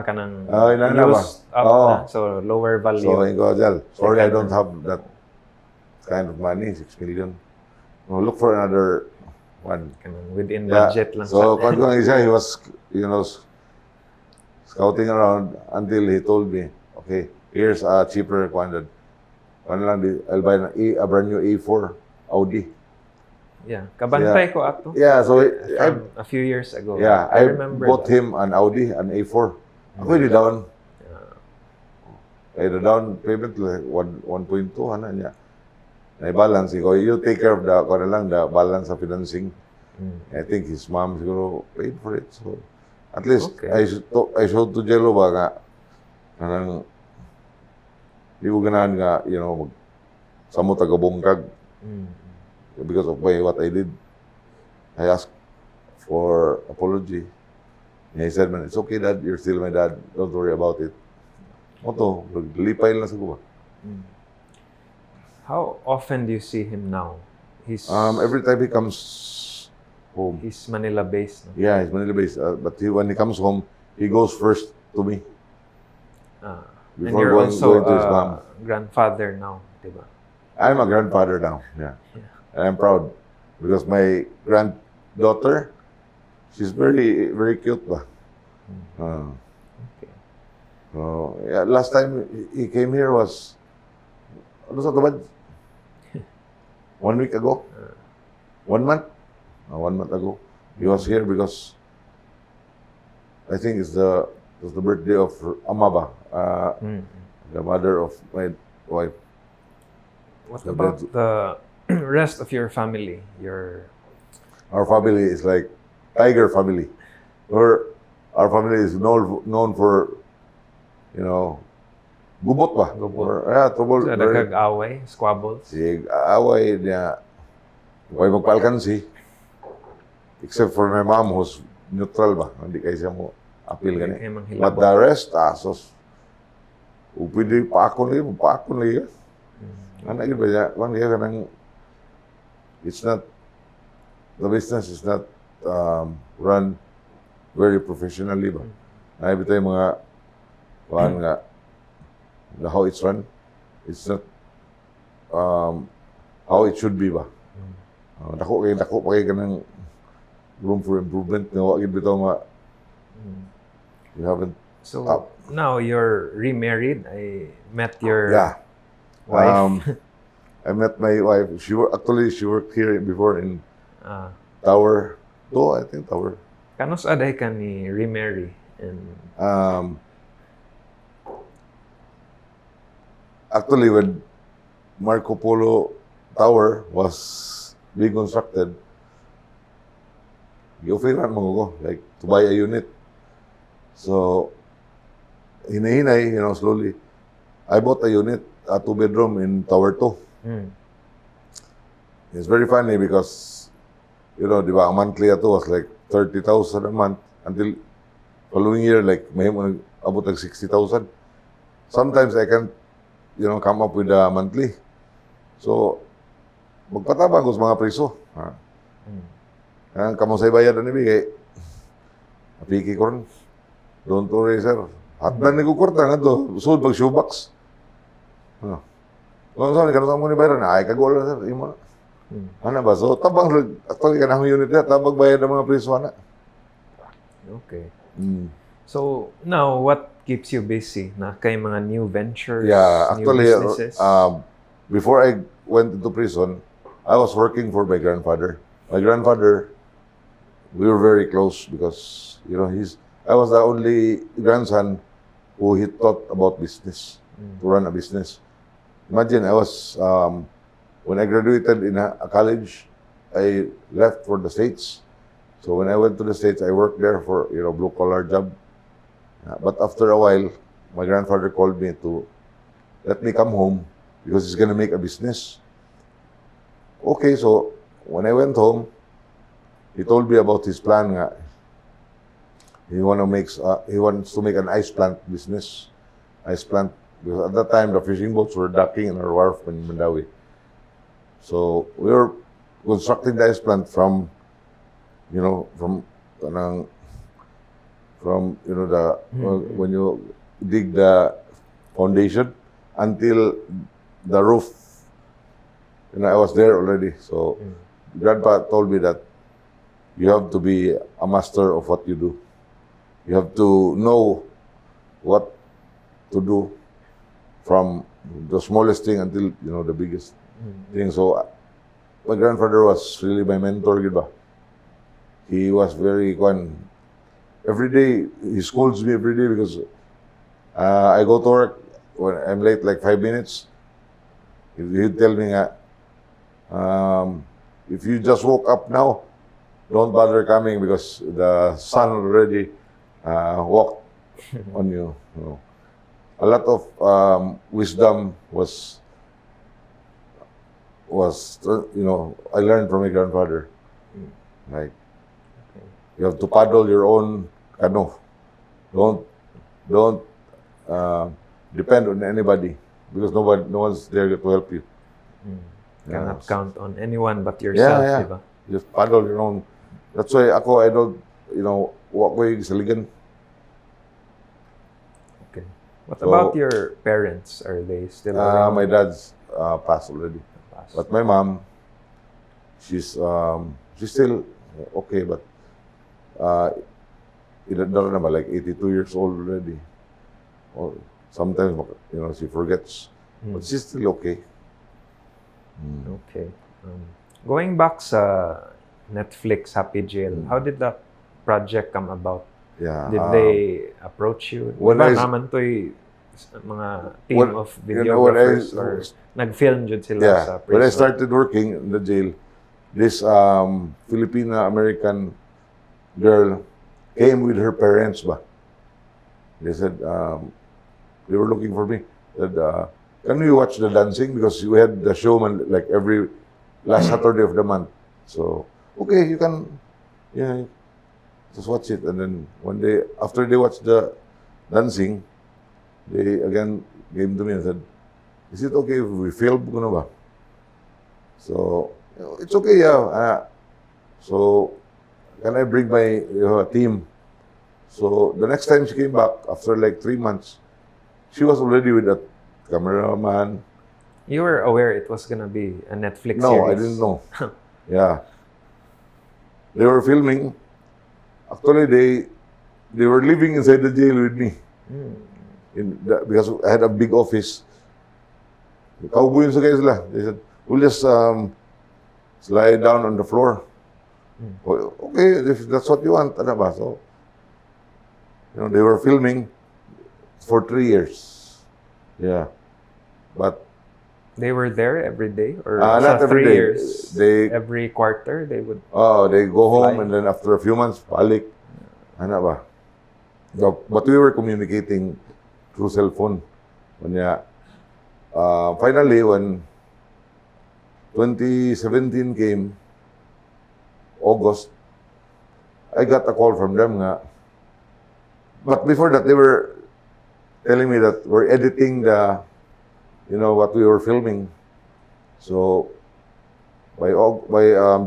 kanang ina na ba? used up na. So, lower value. So, I go, Jal, sorry, I don't have that kind of money, 6 million. No, look for another one. Kanang within budget lang. So, kung he was, scouting around until he told me, okay, here's a cheaper one. I'll buy a brand new A4 Audi. Yeah, kabantay ko ato. Yeah, so from a few years ago. Yeah, I remember bought him an Audi, an A4. Ako yung down. The down payment like 1.2 ano niya. Na balance ko. You take care of the balance of financing. I think his mom siguro paid for it. So at least I showed to Jello ba nga kanang di ko ganahan nga, samot tagabungkag. Because of what I did. I asked for apology. And he said, man, it's okay, Dad. You're still my dad. Don't worry about it. Oto, lipay lang sa kuba. How often do you see him now? He's every time he comes home. He's Manila-based. No? Yeah, he's Manila-based. But when he comes home, he goes first to me. And you're also a grandfather now, diba? I'm a grandfather now, yeah. And I'm proud because my granddaughter, she's very, very cute ba. Okay. So, yeah, last time he came here was, ano sa tubad? 1 week ago? 1 month? 1 month ago. He was here because I think it was the birthday of Amaba, the mother of my wife. What about the rest of your family? Our family is like tiger family. Our family is known for, gubot ba? Gubot. Trouble. So, nagkag-away, squabbles? Away niya. Huwag magpaalkansi. Except for my mom who's neutral ba? Hindi kayo siya mo appeal gani. But the rest, asos. Pwede paakon lagi. Ano yun ba niya? Kung niya kanang, the business is not run very professionally ba? Naibit tayo mga, how it's run, it's not how it should be ba? Dako pa kayo kanang room for improvement. Nawagin bitaw mga, you haven't. So, now you're remarried. I met your wife. I met my wife. She worked here before in Tower 2, I think, Tower. Kano sa aday ka ni remarry? Actually, when Marco Polo Tower was being constructed, i-offeran mo ko, like, to buy a unit. So, hinahinay, slowly. I bought a unit, a 2-bedroom in Tower 2. It's very funny because, di ba, ang monthly ato was like 30,000 a month until following year, like, may abot ng 60,000. Sometimes I can't, come up with a monthly. So, magpatabang ko sa mga preso. Ang kamusay bayad na nibigay, napiki ko rin. Don't worry, sir. Hatdan ni ko kwarta nga to. Sud pag shoebox. Kung saan, kanusang mo ni bayaran, ay kagol na, sir. Imo na. Ano ba? So, tabang, actually, ka na unit na, tabang bayad ng mga preso na. Okay. So, now, what keeps you busy? Na kay mga new ventures, new businesses? Before I went into prison, I was working for my grandfather. My grandfather, we were very close because, I was the only grandson who he taught about business, to run a business. Imagine, I was, when I graduated in a college, I left for the States. So when I went to the States, I worked there for, blue collar job. But after a while, my grandfather called me to let me come home because he's gonna make a business. Okay, so when I went home, he told me about his plan. He wants to make an ice plant business. Ice plant, because at that time the fishing boats were docking in our wharf in Mandawi. So we were constructing the ice plant from when you dig the foundation until the roof. I was there already. So Grandpa told me that you have to be a master of what you do. You have to know what to do from the smallest thing until the biggest thing. So my grandfather was really my mentor, diba? He was very every day he scolds me every day because I go to work when I'm late like 5 minutes. He'd tell me if you just woke up now, don't bother coming because the sun already walked on you. A lot of wisdom was I learned from my grandfather. Like you have to paddle your own canoe. Don't depend on anybody because no one's there to help you. Cannot count on anyone but yourself, diba? Just paddle your own. That's why I don't, walk away sa ligan. Okay. What about your parents? Are they still around? My dad's passed already. But my mom, she's still okay, but like 82 years old already. Or sometimes, she forgets. But she's still okay. Okay. Going back sa Netflix Happy Jail, how did that project come about? Yeah. Did they approach you? When diba I- naman to'y mga team When- of you know, when I- videographers or nag-film jud sila Yeah. sa When I prison? started working in the jail, this Filipina-American girl came with her parents ba. They said, they were looking for me. Said, can we watch the dancing? Because we had the showman like every last Saturday of the month. So, okay, you can, just watch it. And then after they watched the dancing, they again came to me and said, is it okay if we film ko na ba? So, it's okay, yeah. So, can I bring my team? So, the next time she came back, after like 3 months, she was already with a cameraman. You were aware it was gonna be a Netflix No, series? I didn't know. Yeah. They were filming. Actually, they were living inside the jail with me. Because I had a big office. Kaubuyin sa kayo sila. They said, we'll just slide down on the floor. Okay, if that's what you want. Ano ba? So, they were filming for 3 years. Yeah. But They were there every day? Or not sa every 3 day. years, every quarter, they would... they go home Fly. and then after a few months, balik. Ano ba? But we were communicating through cell phone. Finally, when 2017 came, August, I got a call from them nga. But before that, they were telling me that we're editing what we were filming. So, by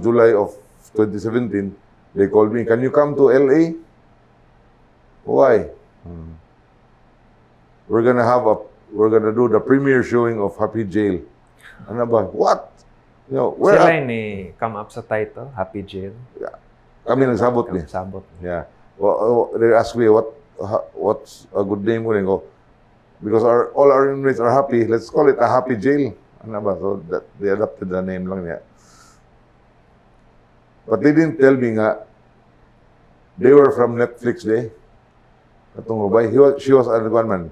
July of 2017, they called me, can you come to LA? Why? We're gonna do the premiere showing of Happy Jail. Ano ba? What? Where Sila ni come up sa title, Happy Jail. kami nagsabot ni. Sabot. Yeah. Well, they asked me what's a good name ko. Ko because all our inmates are happy. Let's call it a Happy Jail. Ano ba? So that they adopted the name lang niya. But they didn't tell me nga they were from Netflix day. Katong babay. She was a man.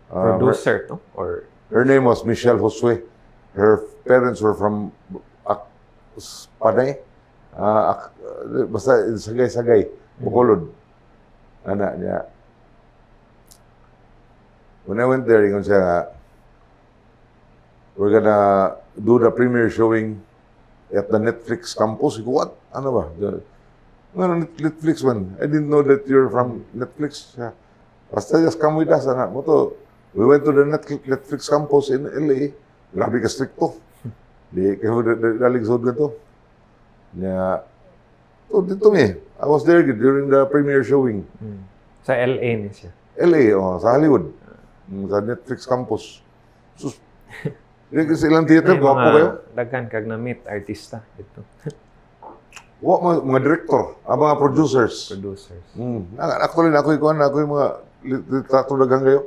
Producer, no? Or Her name was Michelle Josue. Her parents were from Panay. Basta sagay-sagay, bukolod. Ana niya. When I went there, ingon siya nga, we're gonna do the premiere showing at the Netflix campus. I go, what? Ano ba? No, Netflix man. I didn't know that you're from Netflix. Yeah. Basta just come with us. Anak mo to. We went to the Netflix campus in LA. Grabe ka stricto. Di kayo daligzod ka to. Yeah. So, dito mi. I was there during the premiere showing. Sa LA ni siya. LA, sa Hollywood. Sa Netflix campus. Sus. Sa ilang theater, May gwapo kayo? daghan kag na-meet artista dito. Mga director, mga producers. Producers. Actually, ako yung mga litrato dagang kayo.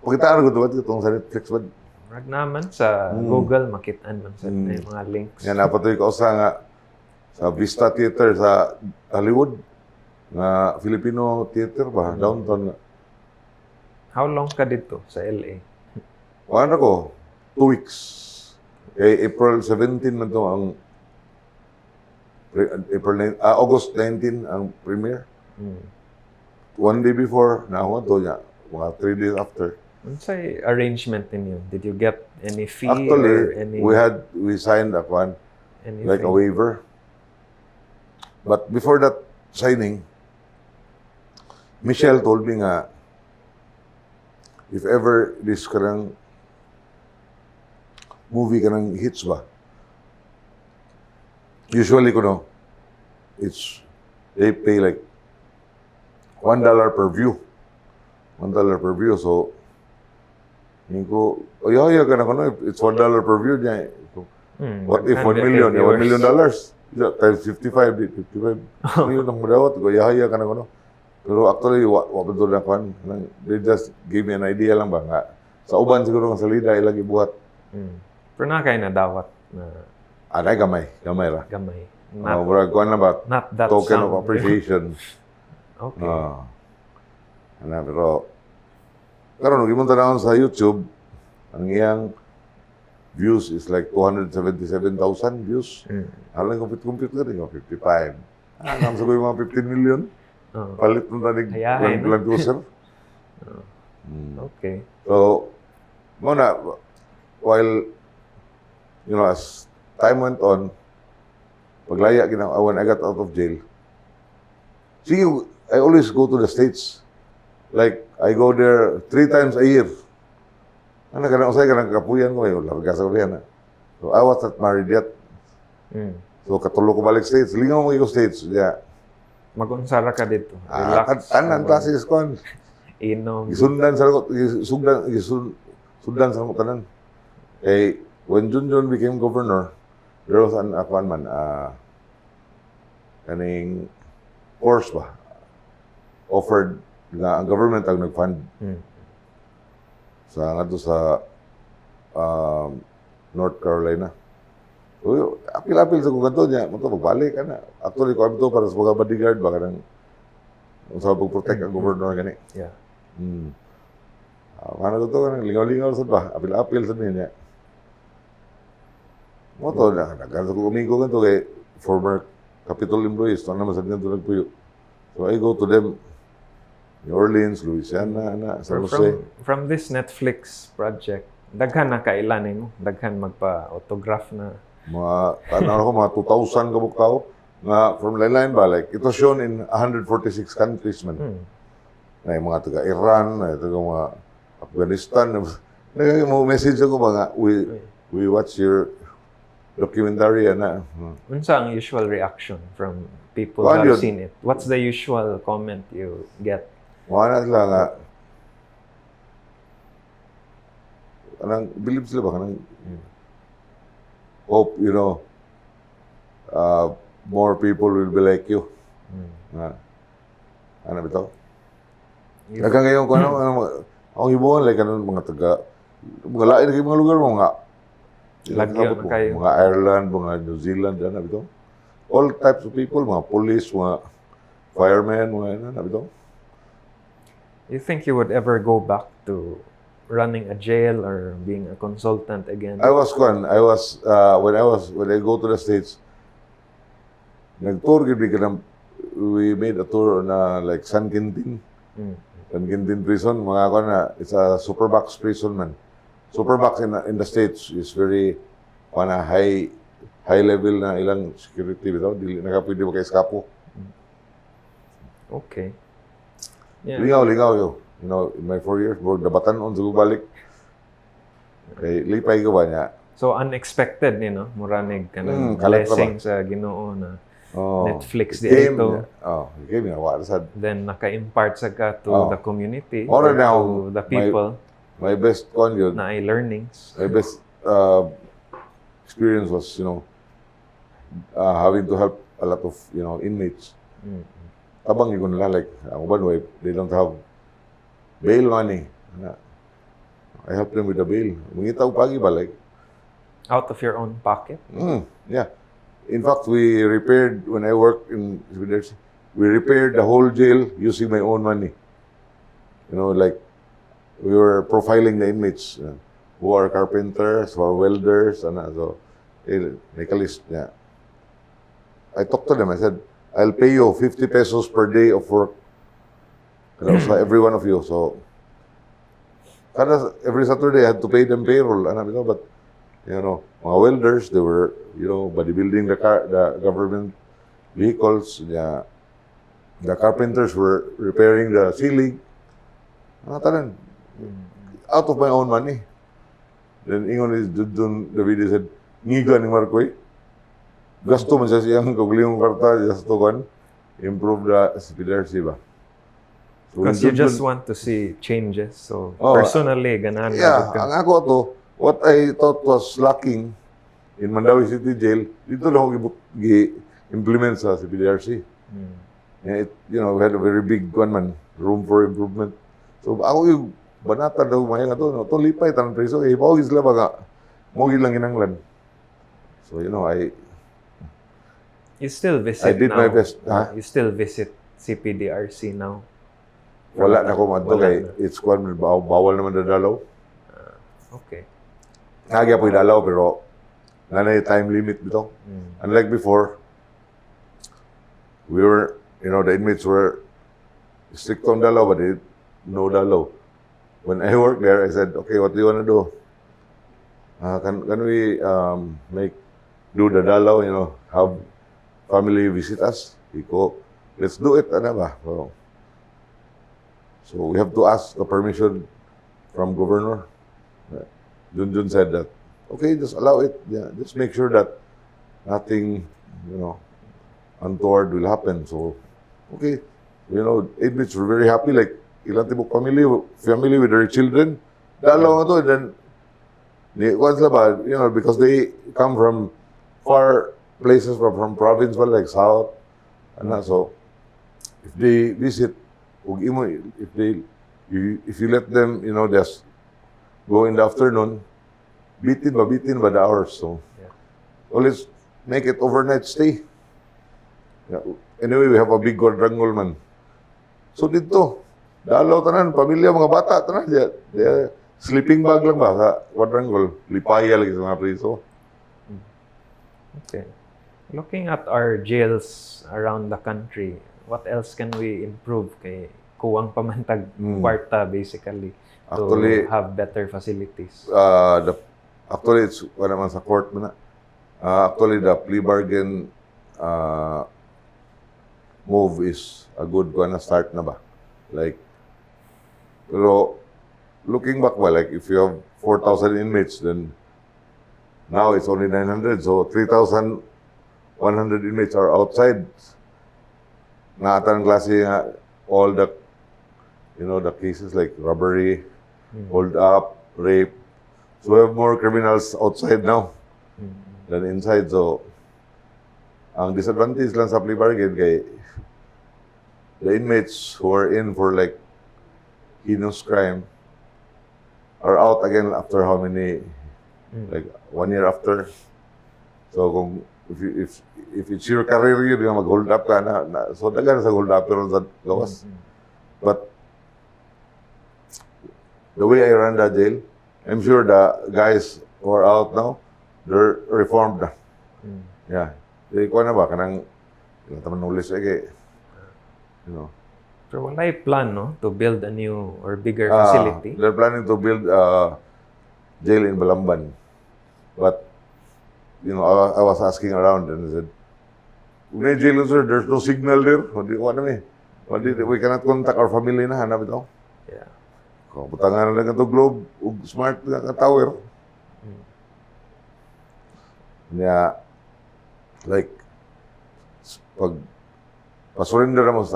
Pakitaan ko itong sa Netflix ba? Rag naman sa Google, makitaan man sa may mga links. Yan, napatoy ko sa Vista Theater sa Hollywood. Nga Filipino Theater ba? Downtown nga. How long ka dito sa LA? Ano ko? 2 weeks. April 17 man to ang August 19 ang premiere. 1 day before, nahuwa to niya. Mga 3 days after. Ano sa arrangement ninyo? Did you get any fee Actually, or any... we signed like a waiver. But before that signing, Michelle told me nga, if ever this karang movie kanang hits ba, usually they pay like $1 per view. $1 per view. So, hindi ko, ka na it's $1 per view niya. What if 1 million? $1 million? Times 55 million ang madawat. Yahaya ka na Pero actually, wapad doon na they just gave me an idea lang ba nga. Sa uban siguro ng salida, ilang ibuhat. Pero na kayo nadawat na... Gamay ra. Gamay. Na ba? Not that token sum. of appreciation. Okay. Pero, karon gimunta na sa YouTube, ang iyang views is like 277,000 views. Halang compute ka rin, 55. Nang sabi mga 15 million. Palit ng tanig lang user. Okay. So, while, as time went on, paglaya when I got out of jail, I always go to the States. Like, I go there 3 times a year. Ano ka na usay ka ng kapuyan ko, larga sa urihan. So, I was not married yet. So, katulo ko balik States. Lingaw mo ko States. Yeah. Mag-unsara ka dito. Relax. Tanan classes ko. Inom. Gisundan sa ko tanan. When Junjun became governor, there was an kaning course ba? Offered nga ang government ang nag-fund. Sa North Carolina. So, apil-apil sa kuganto niya, magbalik ka na. Actually, ko ito para sa mga bodyguard, baka nang sa pag-protect ang governor gani. Yeah. Ano ito ka nang lingaw-lingaw sa ba? Apil-apil sa niya. Moto na, nagkala ko umingo ganito kay former Capitol employees, ito naman sa ganito nagpuyo. So I go to them, New Orleans, Louisiana, San Jose. From this Netflix project, daghan na kailan mo? Daghan magpa-autograph na? Mga 2,000 kabuk tao. Nga, from line ba, like, ito shown in 146 countries man. Na yung mga taga Iran, na taga mga Afghanistan. Nag-message ako ba nga, we watch your documentary, Unsa ang usual reaction from people who have seen it? What's the usual comment you get? Mga sila nga, believe sila ba, hope, more people will be like you. Ano ba ito? Hanggang ngayon ko, ang ibuhan, like, mga taga, mga lain na mga lugar mo, Lagyan na kayo. Mga Ireland, mga New Zealand, ano ba ito? All types of people, mga police, mga firemen, mga ano ba ito? You think you would ever go back to running a jail or being a consultant again? When I go to the States, nag-tour gid mi kanang we made a tour na like San Quintin. San Quintin prison, mga ako na, it's a supermax prison man. Supermax in the States is very high level na ilang security bitaw, dili na ka pwede maka-eskapo. Okay. Yeah. Lingaw yo. You know, in my 4 years, bro, nabatan-on sa balik. Kay lipay ko ba niya? So unexpected, you know, muranig ka ng collect blessing sa Ginoo na Netflix di came, ito. It came nga sad. Then naka-impart sa ka to the community, Or to the people. My best one yun. Na ay learnings. My best experience was, you know, having to help a lot of, you know, inmates. Tabang yun nila, like, ako ba, they don't have bail money. I helped them with the bail. Mungitaw pagi ba, like. Out of your own pocket? Yeah. In fact, we repaired, when I worked in, we repaired the whole jail using my own money. You know, like, we were profiling the inmates who are carpenters, who are welders, and so, make a list. Yeah. I talked to them, I said, I'll pay you 50 pesos per day of work. So every one of you. So, every Saturday I had to pay them payroll. But, you know, mga welders, they were, you know, bodybuilding the government vehicles. Yeah. The carpenters were repairing the ceiling. Out of my own money. Then, ingon is dun, the video said, ngiga ni Marcoy. Gasto man siya siyang kagliyong karta, just to improve the speedercy ba. So, because you just want to see changes. So, personally, ganahan yeah, ang ako to, what I thought was lacking in Mandawi City Jail, dito lang ako implement sa CPDRC. And you know, we had a very big room for improvement. So, ako yung banata daw maya nga to, no? To lipay, tanong preso, pawag sila baga, mawag lang ginanglan. So, you know, you still visit I did now. my best. You still visit CPDRC now? Wala na ko madto kay it's bawal naman dadalaw. Okay. Nagya po idalaw pero nanay time limit bitaw. Unlike before, we were, you know, the inmates were strict on dalaw but no dalaw. When I worked there, I said, okay, what do you want to do? Can we do the dalaw, you know, have family visit us? Let's do it, ba? So we have to ask the permission from governor. Junjun said that, okay, just allow it. Yeah, just make sure that nothing, you know, untoward will happen. So, okay, you know, inmates were very happy. Like, ilang tibok family with their children. Dalaw nga to, and then, you know, because they come from far places, from province, like south, and so if they visit, if you let them, you know, just go in the afternoon, bitin ba the hours, so let's make it overnight stay. Yeah. Anyway, we have a big quadrangle man. So dito, dalaw tanan, pamilya, mga bata tanan, sleeping bag lang ba sa quadrangle, lipaya lagi sa mga priso. Okay. Looking at our jails around the country, what else can we improve kay kuwang pamantag kwarta basically to have better facilities? Actually, it's wala naman sa court mo na. Actually, the plea bargain move is a good one na start na ba? Like, pero looking back ba, like if you have 4,000 inmates, then now it's only 900, so 3,100 inmates are outside. Nakatang klase nga, all the, you know, the cases like robbery, hold up, rape. So we have more criminals outside now than inside. So, ang disadvantage lang sa plea bargain kay the inmates who are in for like heinous crime are out again after how many, like 1 year after. So kung if it's your career yun, mag-hold up ka na so dagan sa hold up pero sa gawas. But the way I run the jail, I'm sure the guys who are out now, they're reformed na. Yeah. They ko na ba kanang Ilang taman knowledge lagi. You know. Pero wala plan, no? To build a new or bigger facility. They're planning to build a jail in Balamban. But, you know, I was asking around and I said, "May jail, sir, there's no signal there. We cannot contact our family na, hanap ito." Yeah. Kung butangan na lang ito globe, smart na tower. Yeah, like, pag pa-surrender naman,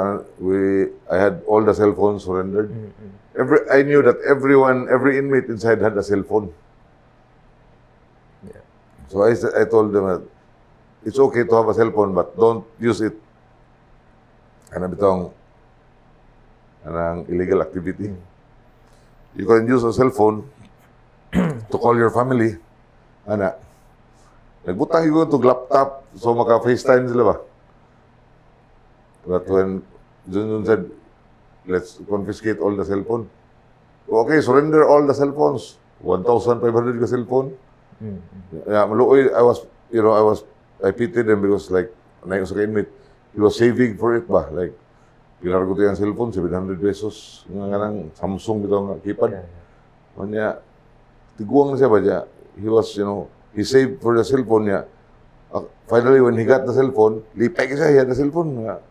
I had all the cell phones surrendered. I knew that every inmate inside had a cell phone. Yeah. So I told them that it's okay to have a cell phone, but don't use it. Ano bitong anang illegal activity. You can use a cell phone to call your family. Ana. Nagbutang ko to laptop so maka-FaceTime sila ba? But when Junjun said, let's confiscate all the cell phone. Okay, surrender all the cell phones. 1,500 ka cell phone. Yeah, maluoy, I pitied him because like, naik sa inmate, he was saving for it ba? Like, pilar ko yung cellphone, 700 pesos. Nga nang Samsung ito nga keypad. Kanya, tiguang na siya ba niya? He saved for the cellphone niya. Finally, when he got the cellphone, lipay ka siya, he had the cellphone nga.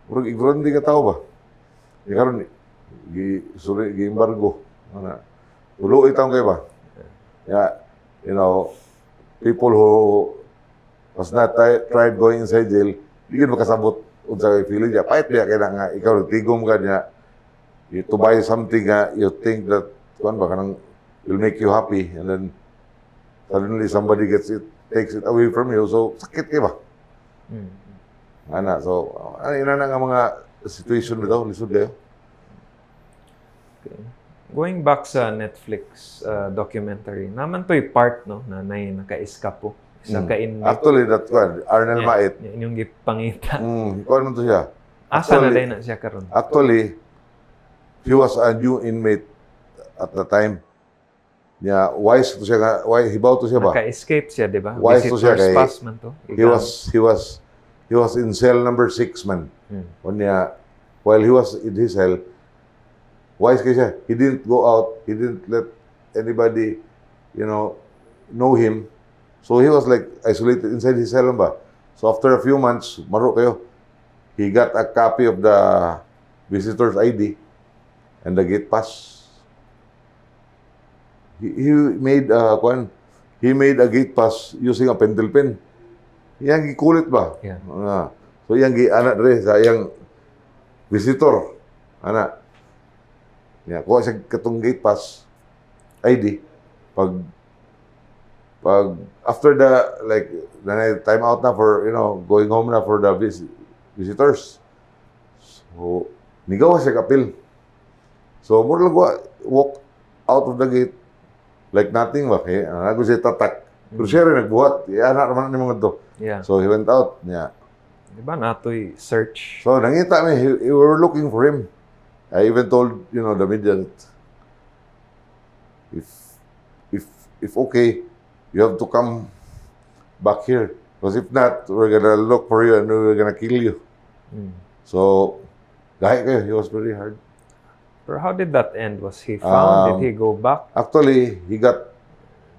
Murag ignorant di ka tao ba? Karon gi-embargo. Tulo itaw kay ba? Yeah, people who was not tried going inside jail, di gid makasabot unsa kay feeling niya. Pait niya kaya nga ikaw tigom ka niya to buy something you think that kanang will make you happy, and then suddenly somebody takes it away from you, so sakit kay ba? So ina na nga mga situation bitaw lisod kayo. Okay. Going back sa Netflix documentary, naman to'y part, no, na naka-eskapo. Isa ka-inmate. Actually, that one, Arnel Mait. Yung gipangita. Kung ano to siya? Asa na din na siya karon? Actually, he was a new inmate at the time. Wise to siya, hibaw to siya ba? Naka-escape siya, di ba? Wise to siya kay, pass man to. He was in cell number 6 man. While he was in his cell, wise kay siya. He didn't go out. He didn't let anybody, know him. So he was like isolated inside his cell ba. So after a few months, maro kayo, he got a copy of the visitor's ID and the gate pass. He made a gate pass using a pencil pen. Yang gikulit ba? Yeah. So yang anak dre sa yang visitor. Anak. Kuha siya katong gate pass ID pag after the time out na for going home na for the visitors. So nigawa siya kapil. So more lang walk out of the gate like nothing ba kay ako siya tatak. Pero siya rin nagbuhat. Anak naman ni mga to. Yeah. So he went out. Yeah. Di ba natoy search? So nangita mi, we were looking for him. I even told the media that if okay, you have to come back here. Because if not, we're gonna look for you and we're gonna kill you. So, gahi kayo. He was very hard. Pero how did that end? Was he found? Did he go back? Actually, he got...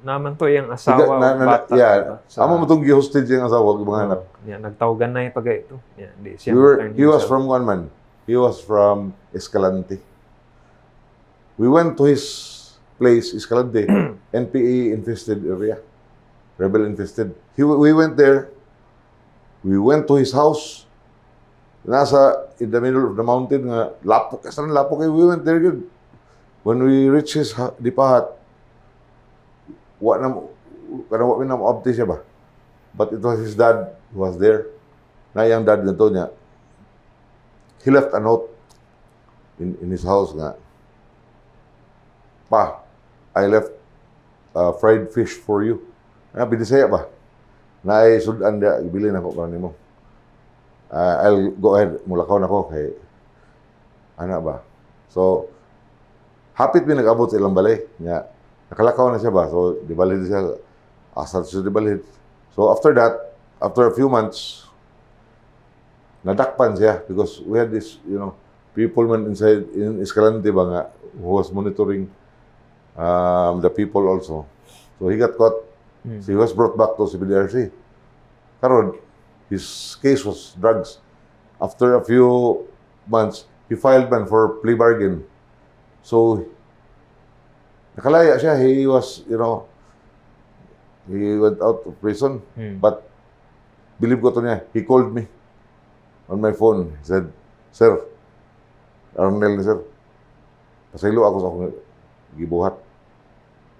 Naman to yung asawa o bata. Yeah. Amo mo itong gi-hostage yung asawa, mga anak. Yeah, nagtawagan na yung pag ito. Yeah, he was from one man. He was from Escalante. We went to his place, Escalante, NPA infested area. Rebel infested. We went there. We went to his house. Nasa in the middle of the mountain nga lapok we went there good. When we reached his dipahat, wa na update siya ba? But it was his dad who was there. Na yung dad nito niya. He left a note in his house nga. Pa, I left fried fish for you. Binisaya ba? Na ay sudan dia ibili na ko pa nimo. I'll go ahead, mulakaw na ko kay ana ba. So hapit mi nag-abot sa ilang balay nya nakalakaw na siya ba. So di balid siya asar siya di balid. So after that, after a few months, nadakpan siya because we had this, people man inside in Escalante ba nga who was monitoring the people also. So he got caught. So he was brought back to CBDRC. Karon, his case was drugs. After a few months, he filed man for plea bargain. So nakalaya siya. He was, he went out of prison. But believe ko to niya, he called me on my phone. He said, "Sir, Arnel, sir, pasaylo ako sa akong gibuhat.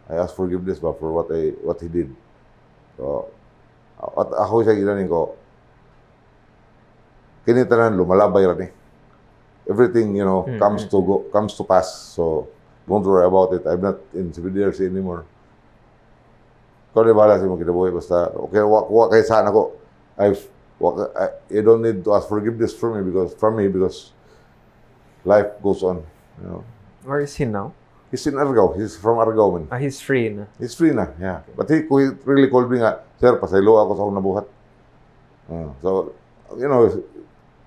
I ask forgiveness ba for what he did." So, at ako siya ginanin ko, kinitanan, lumalabay rin eh. Everything, comes to pass. So, don't worry about it. I'm not in CBDRC anymore. Ikaw na bahala sa mga kinabuhi. Basta, okay, wak kay sana ko. You don't need to ask forgiveness from me because life goes on. Where is he now? He's in Argao. He's from Argao, man. He's free na. He's free na, yeah. But he really called me nga, "Sir, pasaylo ako sa akong nabuhat." So,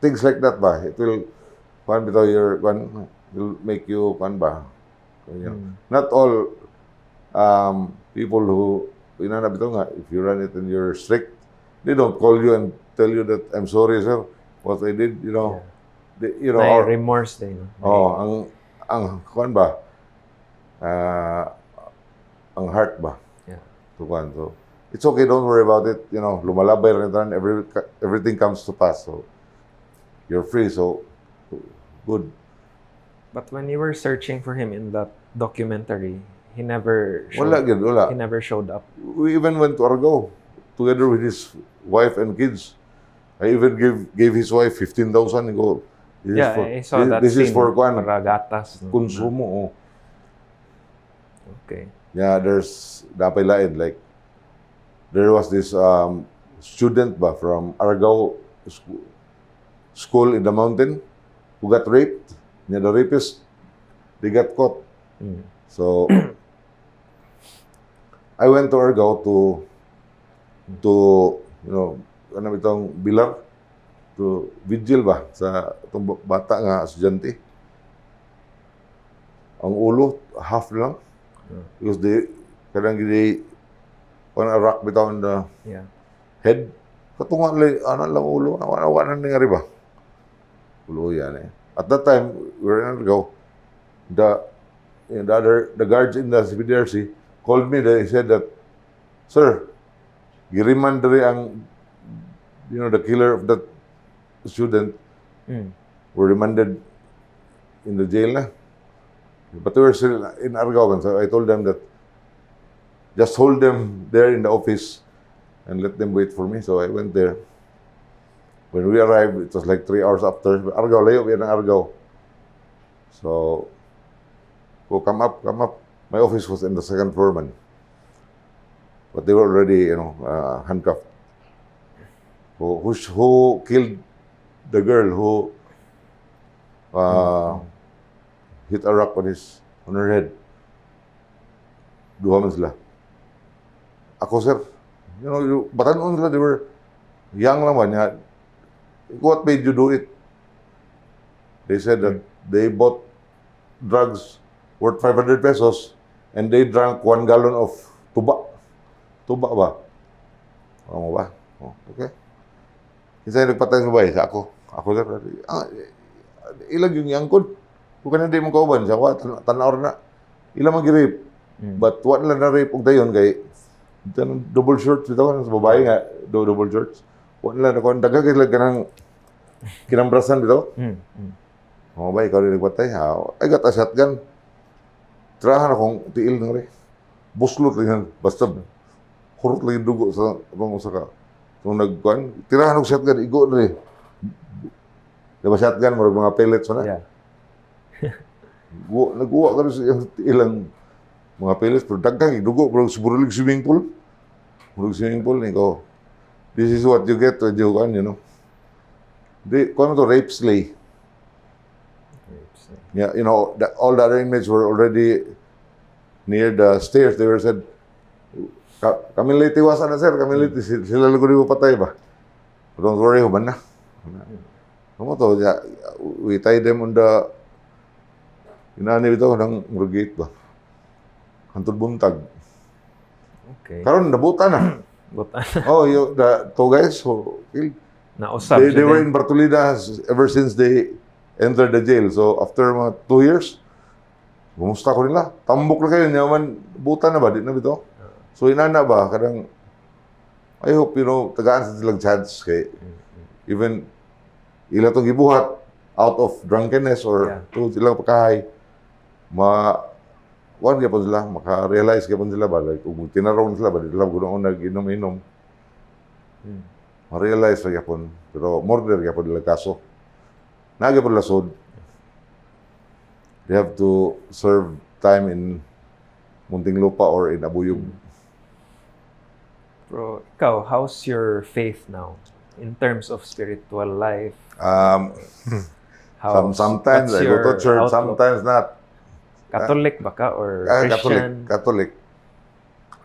things like that ba? It will, will make you, not all people who, if you run it and you're strict, they don't call you and tell you that, "I'm sorry, sir, what I did," May remorse din. ang ang heart ba? Yeah. So, it's okay, don't worry about it. Lumalabay rin tanan, everything comes to pass. So, you're free, so, good. But when you were searching for him in that documentary, he never Wala. He never showed up. We even went to Argao together with his wife and kids. I even gave his wife 15,000 and go, I saw that this is scene. for Para gatas. No? konsumo. Okay. Yeah, there's dapat lain, like there was this student ba from Argao school in the mountain who got raped. The rapist, they got caught. So I went to Argao to itong Bilar, to vigil ba sa itong bata nga estudyante. Ang ulo half lang. Because kadang rock bitaw on the head. Katunga lang ulo. Nawanan nga rin ba? Ulo yan eh. At that time, we were in Argao. The guards in the CBDRC called me. They said that, "Sir, giriman diri ang, the killer of that student were remanded in the jail na." But we were still in Argao, so I told them that just hold them there in the office and let them wait for me. So I went there. When we arrived, it was like 3 hours after. Argao, layo yan ang Argao. So, come up. My office was in the second floor, man. But they were already, handcuffed. Who killed the girl who hit a rock on her head? Duha man sila. Ako, sir. Batanon sila, they were young lang man. What made you do it? They said that they bought drugs worth 500 pesos and they drank 1 gallon of tuba. Tuba ba? Ano ba? Okay. Isa yung nagpatay sa bahay, sa ako. Ako, sir. Ilag yung yangkod. Kung kanina di mong kauban, siya, tanaw na. Ilang mag-rape. But wala na rape og dayon kay double shorts bitaw sa babae nga, double shorts. Wala na kon daga kay kanang kinambrasan bitaw. Ba, ikaw rin nagpatay. I got a shotgun. Tirahan akong tiil ng rin. Buslot lang yan. Basta hurot lang yung dugo sa mga usaka. Kung nagkuhan, tirahan akong shotgun, igo na rin. Diba shotgun, marag mga pellets na? Yeah. Nagkuha ka rin sa ilang mga pellets, pero dagkang dugo, pero siguro swimming pool. Murag swimming pool, ikaw. This is what you get when you can, Kung ano to, rape slay. Yeah, all the other inmates were already near the stairs. They were said, "Kami late iwasan na, sir. Kami late. Sila lago di mo patay ba? Don't worry, human na." Ano to, we tie them on the, inaanil ito ng gate ba? Hantod buntag. Okay. Karon nabuta na. But Oh, the two guys who killed. nausab They siya were din. in Bartolina ever since they entered the jail. So after mga 2 years, gumusta ko nila. Tambok na kayo niya man buta na ba di na bito. So inana ba kadang I hope tagaan sa silang chance kay even ila tong gibuhat out of drunkenness or to silang pagkahay wan gyapon sila maka-realize gyapon sila ba like kung tinarong sila ba di sila gunoon nag-inom-inom. Ma-realize ra gyapon pero murder gyapon nila kaso. Nagyapon lasod. They have to serve time in Muntinlupa or in Abuyog. Bro, ikaw, how's your faith now in terms of spiritual life? Sometimes I go to church, sometimes not. Catholic ba ka or Christian? Catholic.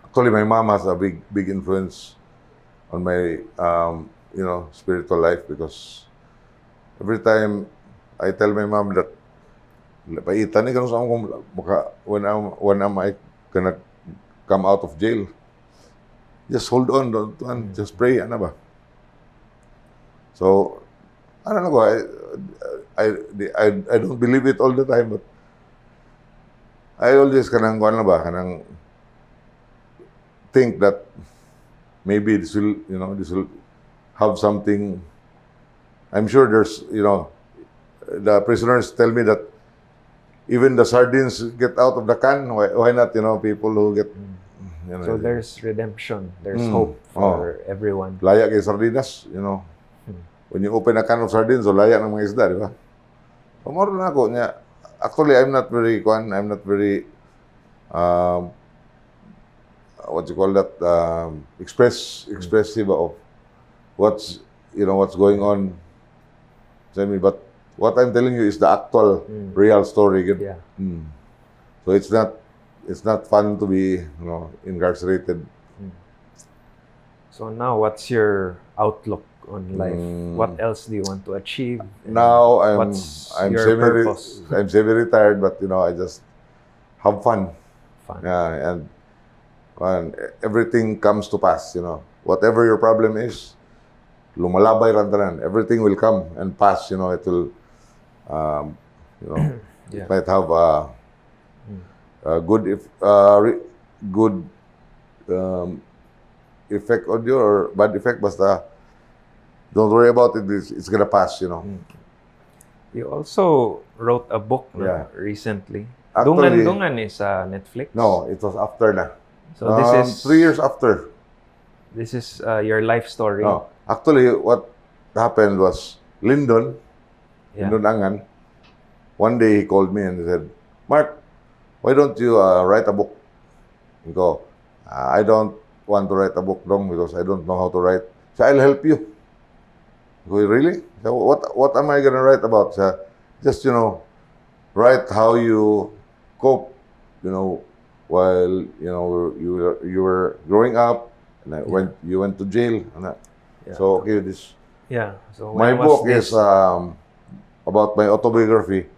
Actually, my mom has a big influence on my spiritual life because every time I tell my mom that paitan ni kanus ako when am I gonna come out of jail? Just hold on, just pray, ano ba? So, I don't know, I don't believe it all the time, but I always kanang think that maybe this will have something. I'm sure there's, the prisoners tell me that even the sardines get out of the can. Why not, people who get... So there's redemption. There's hope for everyone. Laya kay sardinas, When you open a can of sardines, so laya ng mga isda, di ba? Pamoro na ako niya. Actually, I'm not very, what you call that, expressive of what's going on. But what I'm telling you is the actual, real story. Yeah. So it's not fun to be, incarcerated. So now, what's your outlook on life? What else do you want to achieve? Now I'm your purpose? I'm semi-retired, but I just have fun. Yeah, and everything comes to pass. Whatever your problem is, lumalabay rantanan. Everything will come and pass. It will, it might have a good effect on you or bad effect, basta don't worry about it. It's gonna pass. You also wrote a book recently. Actually, Dungan is Netflix. No, it was after na. So this is 3 years after. This is your life story. No, actually, what happened was Lyndon Angan. One day he called me and he said, "Mark, why don't you write a book?" I go, "I don't want to write a book long because I don't know how to write." So I'll help you. I go, really? So what am I gonna write about? So just write how you cope, while you were growing up, and you went to jail, and that. So okay, So my book is about my autobiography,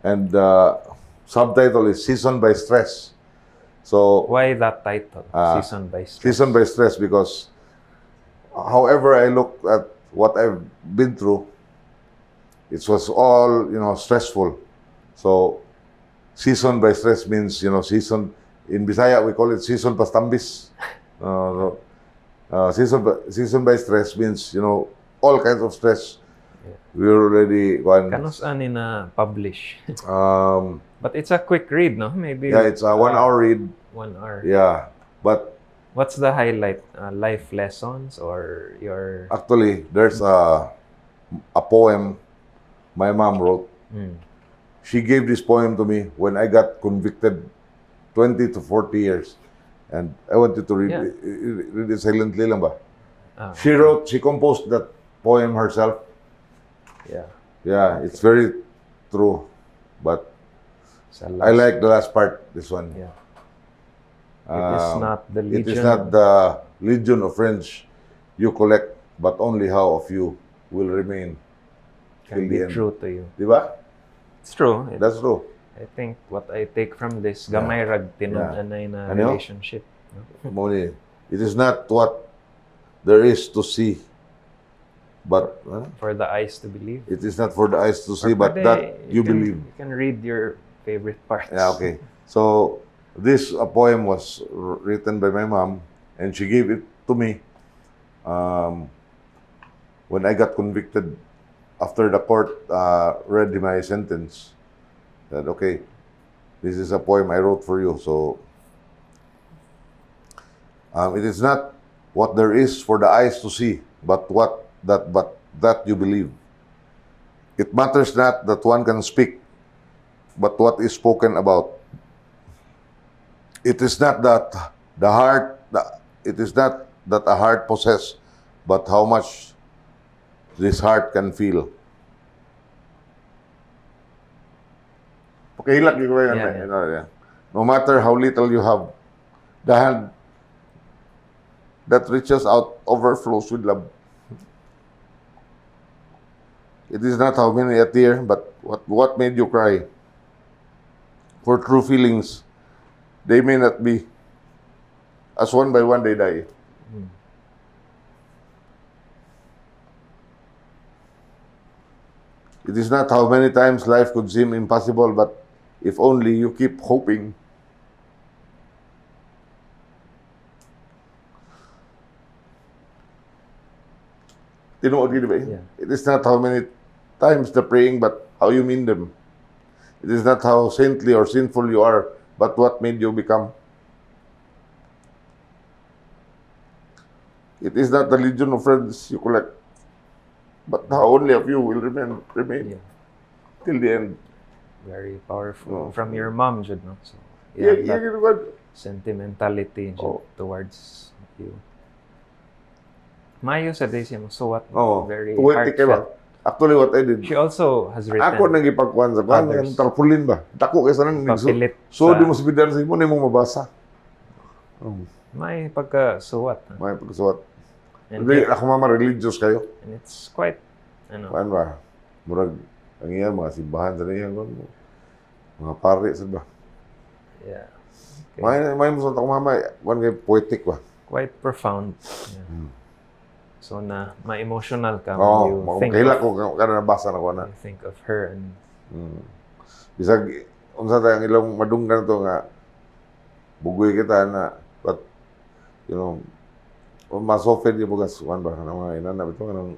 and subtitle is "Seasoned by Stress." So why that title? Seasoned by Stress. Seasoned by Stress because however I look at what I've been through, it was all stressful. So seasoned by stress means season in Bisaya we call it season pastambis. Season by stress means all kinds of stress. We're already Kanos ani na publish. But it's a quick read, no? Maybe. Yeah, it's a 1 hour read. 1 hour. Yeah, but what's the highlight? Life lessons or your? Actually, there's a poem my mom wrote. She gave this poem to me when I got convicted 20 to 40 years. And I want you to read it silently lang ba? She composed that poem herself. Yeah, it's very true. But I like the last part, this one. Yeah. It is not the legion. It is not the legion of friends you collect, but only how of you will remain. can till be the end. true to you. Di ba? It's true. That's true. I think what I take from this, gamay rag tinud-anay na Ano? relationship. No? Muni, it is not what there is to see, but For the eyes to believe. it is not for the eyes to see, Or but pwede, that you can, believe. You can read your favorite parts. Yeah, okay. So this poem was written by my mom, and she gave it to me when I got convicted. After the court read my sentence, that okay, this is a poem I wrote for you. So it is not what there is for the eyes to see, but that you believe. It matters not that one can speak, but what is spoken about. It is not that the heart, it is not that a heart possess, but how much this heart can feel. Okay, hilak ko yan. Yeah. No matter how little you have, the hand that reaches out overflows with love. It is not how many a tear, but what made you cry. For true feelings, they may not be, as one by one they die. It is not how many times life could seem impossible, but if only you keep hoping. Tinuod gid ba? Yeah. It is not how many times the praying, but how you mean them. It is not how saintly or sinful you are, but what made you become. It is not the legion of friends you collect, but how only a few will remain Yeah. till the end. Very powerful. Oh. From your mom, Jud, no? So, Yeah, that you know what? sentimentality Jud, Oh. towards you. Mayo sa day siya mo. So what? Oh, Very poetic kay ba? heartfelt. Actually, what I did, She also has written ako nang ipagkuhan sa kuhan, others. yung tarpaulin ba? Dako kaysa nang Papilit so sa- di mo sabihan sa imo, na mo mabasa. may pagkasuwat. No? May pagkasuwat. And, Ako mama, religious kayo. and it's quite, ano, Kuhan ba? Murag, ang iyan, mga simbahan sa niyan, mga pare, sa ba? yeah. Okay. May mo sa tako mama, kuhan kay poetic ba? Quite profound. Yeah. So na ma-emotional ka when Oo, you think kahila of, ko, kada nabasa na ko na. you think of her and Bisag, unsa tayong ilang madunggan to nga, bugoy kita na, but, you know, masofed yung bugas, kuhan ba, ng mga inanap ito, anong,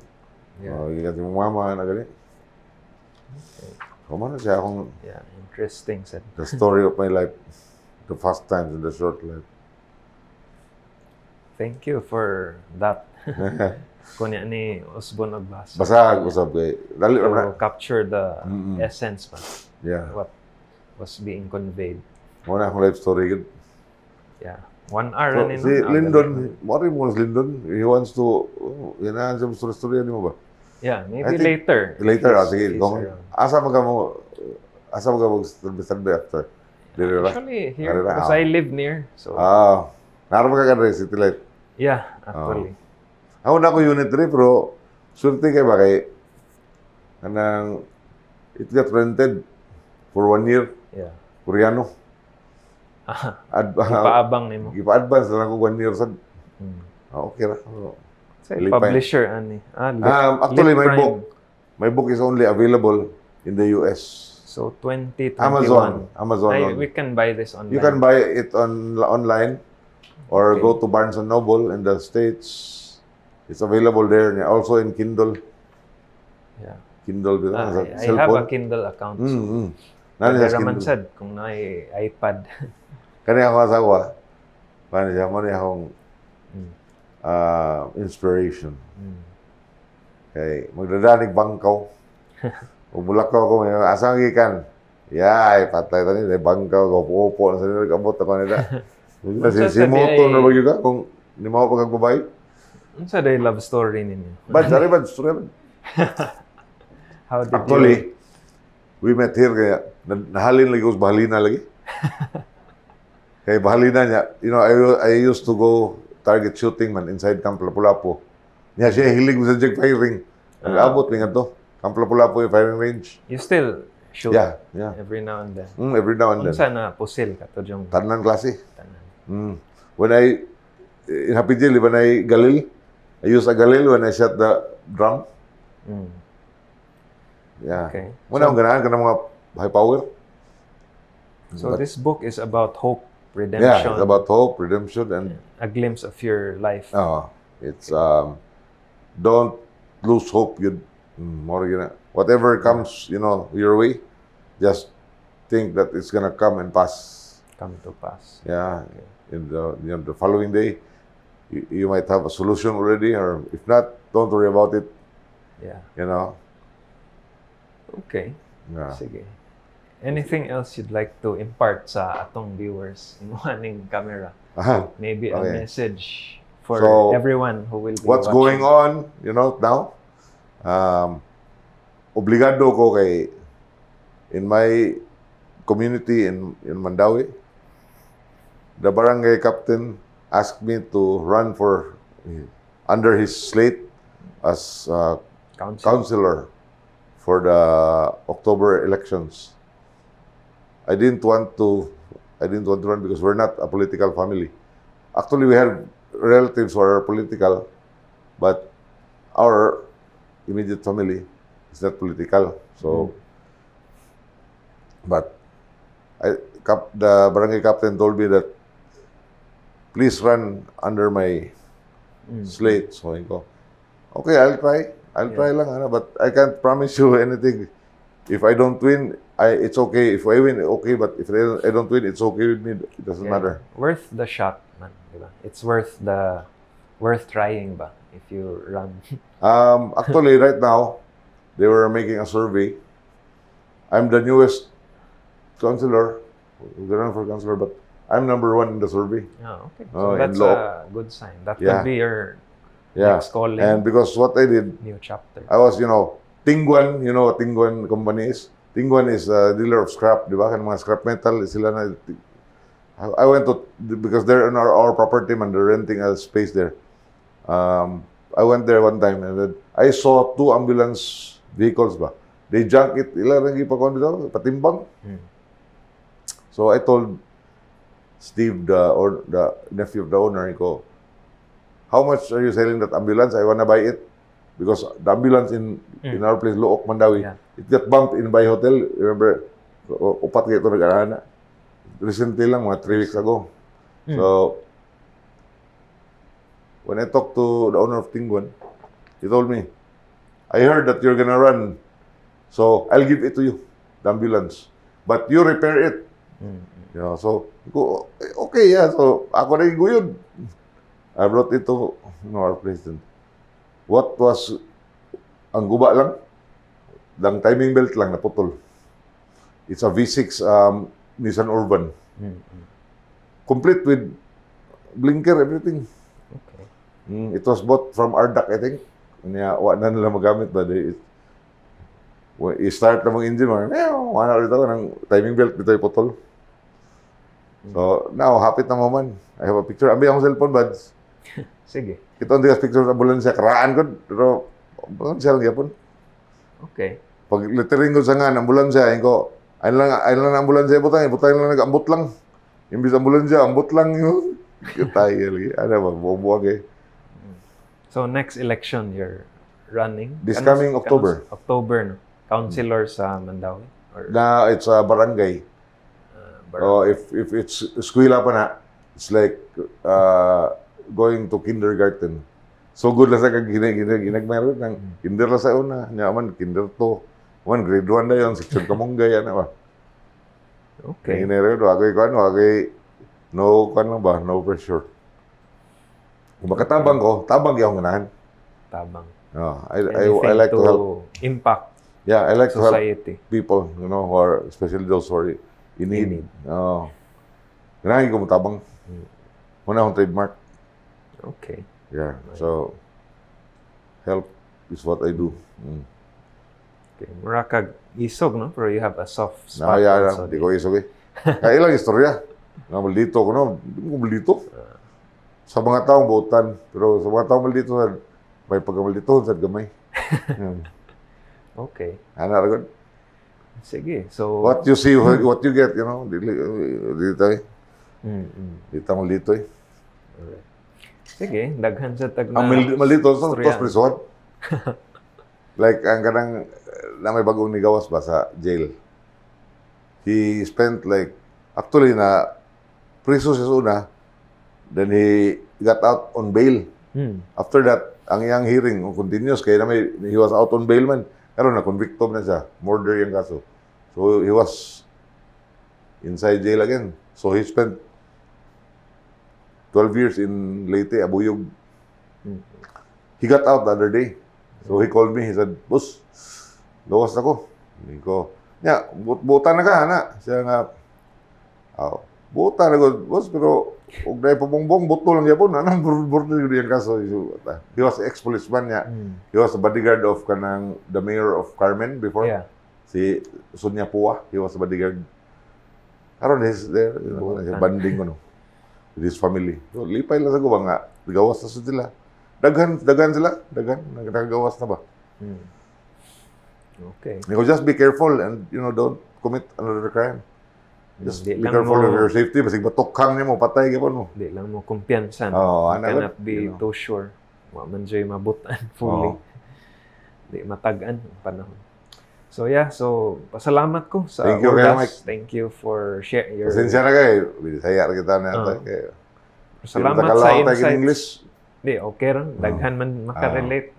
ikat yung mama, na gani. Kumana siya akong, yeah, interesting said. the story of my life, the fast times and the short life. Thank you for that. Kunya ni Osborne Ogbasa. Basag, usab kay, dali To na. capture the essence pa. Yeah. What was being conveyed. Muna akong life story, good. Yeah. 1 hour So, na si Lyndon, mo rin mo si Lyndon, he wants to, yan sa story, ano mo ba? Yeah, I maybe think later. Later, If sige. he's Kung, around. asa mo ka mag-standby after? Dili ra. Actually, here, Dili ra, because I live near. So, Naroon ka ka City Light. yeah, actually. Ako na ko unit 3, pero swerte kay ba kay kanang it got rented for 1 year. Yeah. Koreano. Ipaabang ni mo. Ipa-advance na lang ko 1 year sad. Okay ra. Say, Lipay. publisher, ani. Actually, Lit my Prime. book. My book is only available in the US. So, 2021. Amazon. Ay, we can buy this online. You can buy it online or Okay. go to Barnes and Noble in the States. It's available there. Also in Kindle. Yeah. Kindle, sa I have a cellphone. Kindle account. So, Nani pwede sa raman Kindle. sad kung na iPad. Kani ako asawa. Kani siya mo niya akong inspiration. Kay magdadanig bangkaw. Umulakaw ko may asang gikan. Yay, patay tani bangkaw ko upo na sa nagabot ako nila. Si moto na ba juga kung di mo pagkagbabay? Ano sa day love story ninyo? Bad, sorry, bad. How did Actually, you... we met here kaya nahalin lagi ko sa Bahalina lagi. Kaya Bahalina niya, you know, I used to go target shooting man inside Camp Lapu-Lapu. Niya siya hilig mo sa jag firing. Nag-abot nga to. Kamplapu-Lapu firing range. You still shoot Yeah. every now and then. Every now and then. Unsa na pusil katod yung Tanan klase. tanan. When in Happy Jail, when I galil, I use a galil when I shot the drum. Yeah. Okay. Muna akong ganahan ka ng mga high power. So this book is about hope, redemption. Yeah, it's about hope, redemption, and a glimpse of your life. It's don't lose hope. Whatever comes, your way, just think that it's gonna come and pass. Come to pass. Yeah. In the following day, you might have a solution already, or if not, don't worry about it. Yeah. Okay. Yeah. Sige. Anything else you'd like to impart sa atong viewers in one camera? Maybe a message for everyone who will be what's watching. going on, now? Obligado ko kay in my community in Mandawi, the barangay captain asked me to run for under his slate as councilor for the October elections. I didn't want to run because we're not a political family. Actually, we have relatives who are political, but our immediate family is not political. So, but the barangay captain told me that please run under my slate. So I go, okay, I'll try. I'll try lang, but I can't promise you anything. If I don't win, it's okay. If I win, okay. But if I don't win, it's okay with me. It doesn't matter. Worth the shot, man. Diba? It's worth trying, ba? If you run. Actually, right now, they were making a survey. I'm the newest councilor. They run for councilor, but I'm number 1 in the survey. Oh, okay. So that's a good sign. That could be your next calling. And because what I did, new chapter. I was, Tingguan, you know what Tingguan company is? Tingguan is a dealer of scrap, di ba? Kan mga scrap metal, sila na. I went to, because they're in our property man, they're renting a space there. I went there one time and then I saw 2 ambulance vehicles ba. They junk it, ilan lang ipakon dito, patimbang. So I told Steve, the nephew of the owner, ko, how much are you selling that ambulance? I wanna buy it. Because the ambulance in our place, Luok, Mandawi, it got bumped in by hotel. Remember, upat kayo ito nag-arana. Recently lang, mga 3 weeks ago. So, when I talked to the owner of Tingguan, he told me, I heard that you're gonna run, so I'll give it to you, the ambulance. But you repair it. So, okay, yeah. So, ako na iguyod. I brought it to our place then. What was, ang guba lang, ang timing belt lang naputol. It's a V6 Nissan Urban. Complete with blinker, everything. Okay. It was bought from Ardac, I think. Wala na nila magamit ba? I-start na mga engine, wala ulit ako ng timing belt, dito yung putol. So, now, hapit na mo man. I have a picture. Ambi akong cellphone buds. Sige. Ito ang digas picture sa ambulansya. Karaan ko, pero ambulansya lang yapon. Okay. Pag lettering ko sa nga, ambulansya, ayun ko, ayun lang ambulansya, ibutang lang nag-ambot lang. Imbis ambulansya, ambot lang yun. Tayo lagi. Ano ba, buwag eh. So, next election, you're running? This coming October. October, no? Councilor sa Mandawi? Or It's a barangay. If it's eskwela pa na, it's like going to kindergarten. So good lang sa ginagmeron ng kinder lang sa una. Nyaman, kinder 2. Grade 1 na yun. Section kamunggay, ano ba? Okay. No pressure. Kung makatabang ko, tabang yung ganahan. Tabang. I like to help. Impact. Yeah, I like society. To help people, who are, especially those who are in need. Ganahin ko matabang. Muna akong trademark. Okay. Yeah, so help is what I do. Okay. Murakag isog, no? Pero you have a soft spot. Di ko isog eh. Kaya ilang istorya. Maldito ko, no? Hindi ko maldito. Sa mga taong buutan. Pero sa mga taong maldito, may pagkamaldito, sa gamay. Okay. Ana ra gud. Sige. So, What you see, what you get, you know, dito eh. Dito mo dito eh. Alright. Sige, daghan sa tag Ang malito sa tos istorya. prison. Like, ang kanang, na may bagong nigawas ba sa jail. He spent like, actually na, preso siya sa una, then he got out on bail. After that, ang iyang hearing, continuous, kaya na he was out on bail man. Karon na convicted na siya, murder yung kaso. So he was inside jail again. So he spent 12 years in Leyte, Abuyog. He got out the other day. So he called me, he said, "Boss, lawas ako." Hindi ko, buta na ka, ana. Siya nga, buta na ko, boss, pero huwag na ipabongbong, buto lang yapon. Anong burner yung kaso? He was ex-policeman niya. He was a bodyguard of the mayor of Carmen before. Yeah. Si Sonia Pua, he was a bodyguard. Karon he's there, banding ko, no, with his family. So, lipay lang sa ko ba nga, gawas na sila. Daghan sila, nagagawas na ba? Okay. You just be careful and, you know, don't commit another crime. Just be careful of your safety. Basig batukhang niya mo, patay ka po, no? Di lang mo kumpiyansan. Oh, You cannot be too sure. Wa man joy mabutan fully. Di matagan ang panahon. So yeah, so pasalamat ko sa Thank you, oras. Thank you for sharing your... Pasensya na kayo. Bisaya rin kita na ito. Salamat sa insights. English. Di, okay rin. Daghan man makarelate.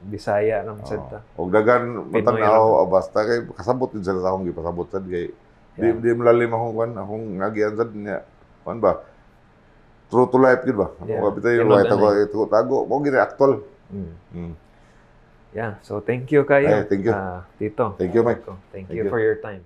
Bisaya lang sa ta. O dagan matanaw, basta kay kasabot din sila sa akong gipasabot sad kay di malalim akong ngagian sad niya. Kuan ba? True to life gid ba? Ako kapitay white ako tago, mo gid actual. Yeah, so thank you kayo. Thank you. Tito. Thank you, Mike. Thank you for your time.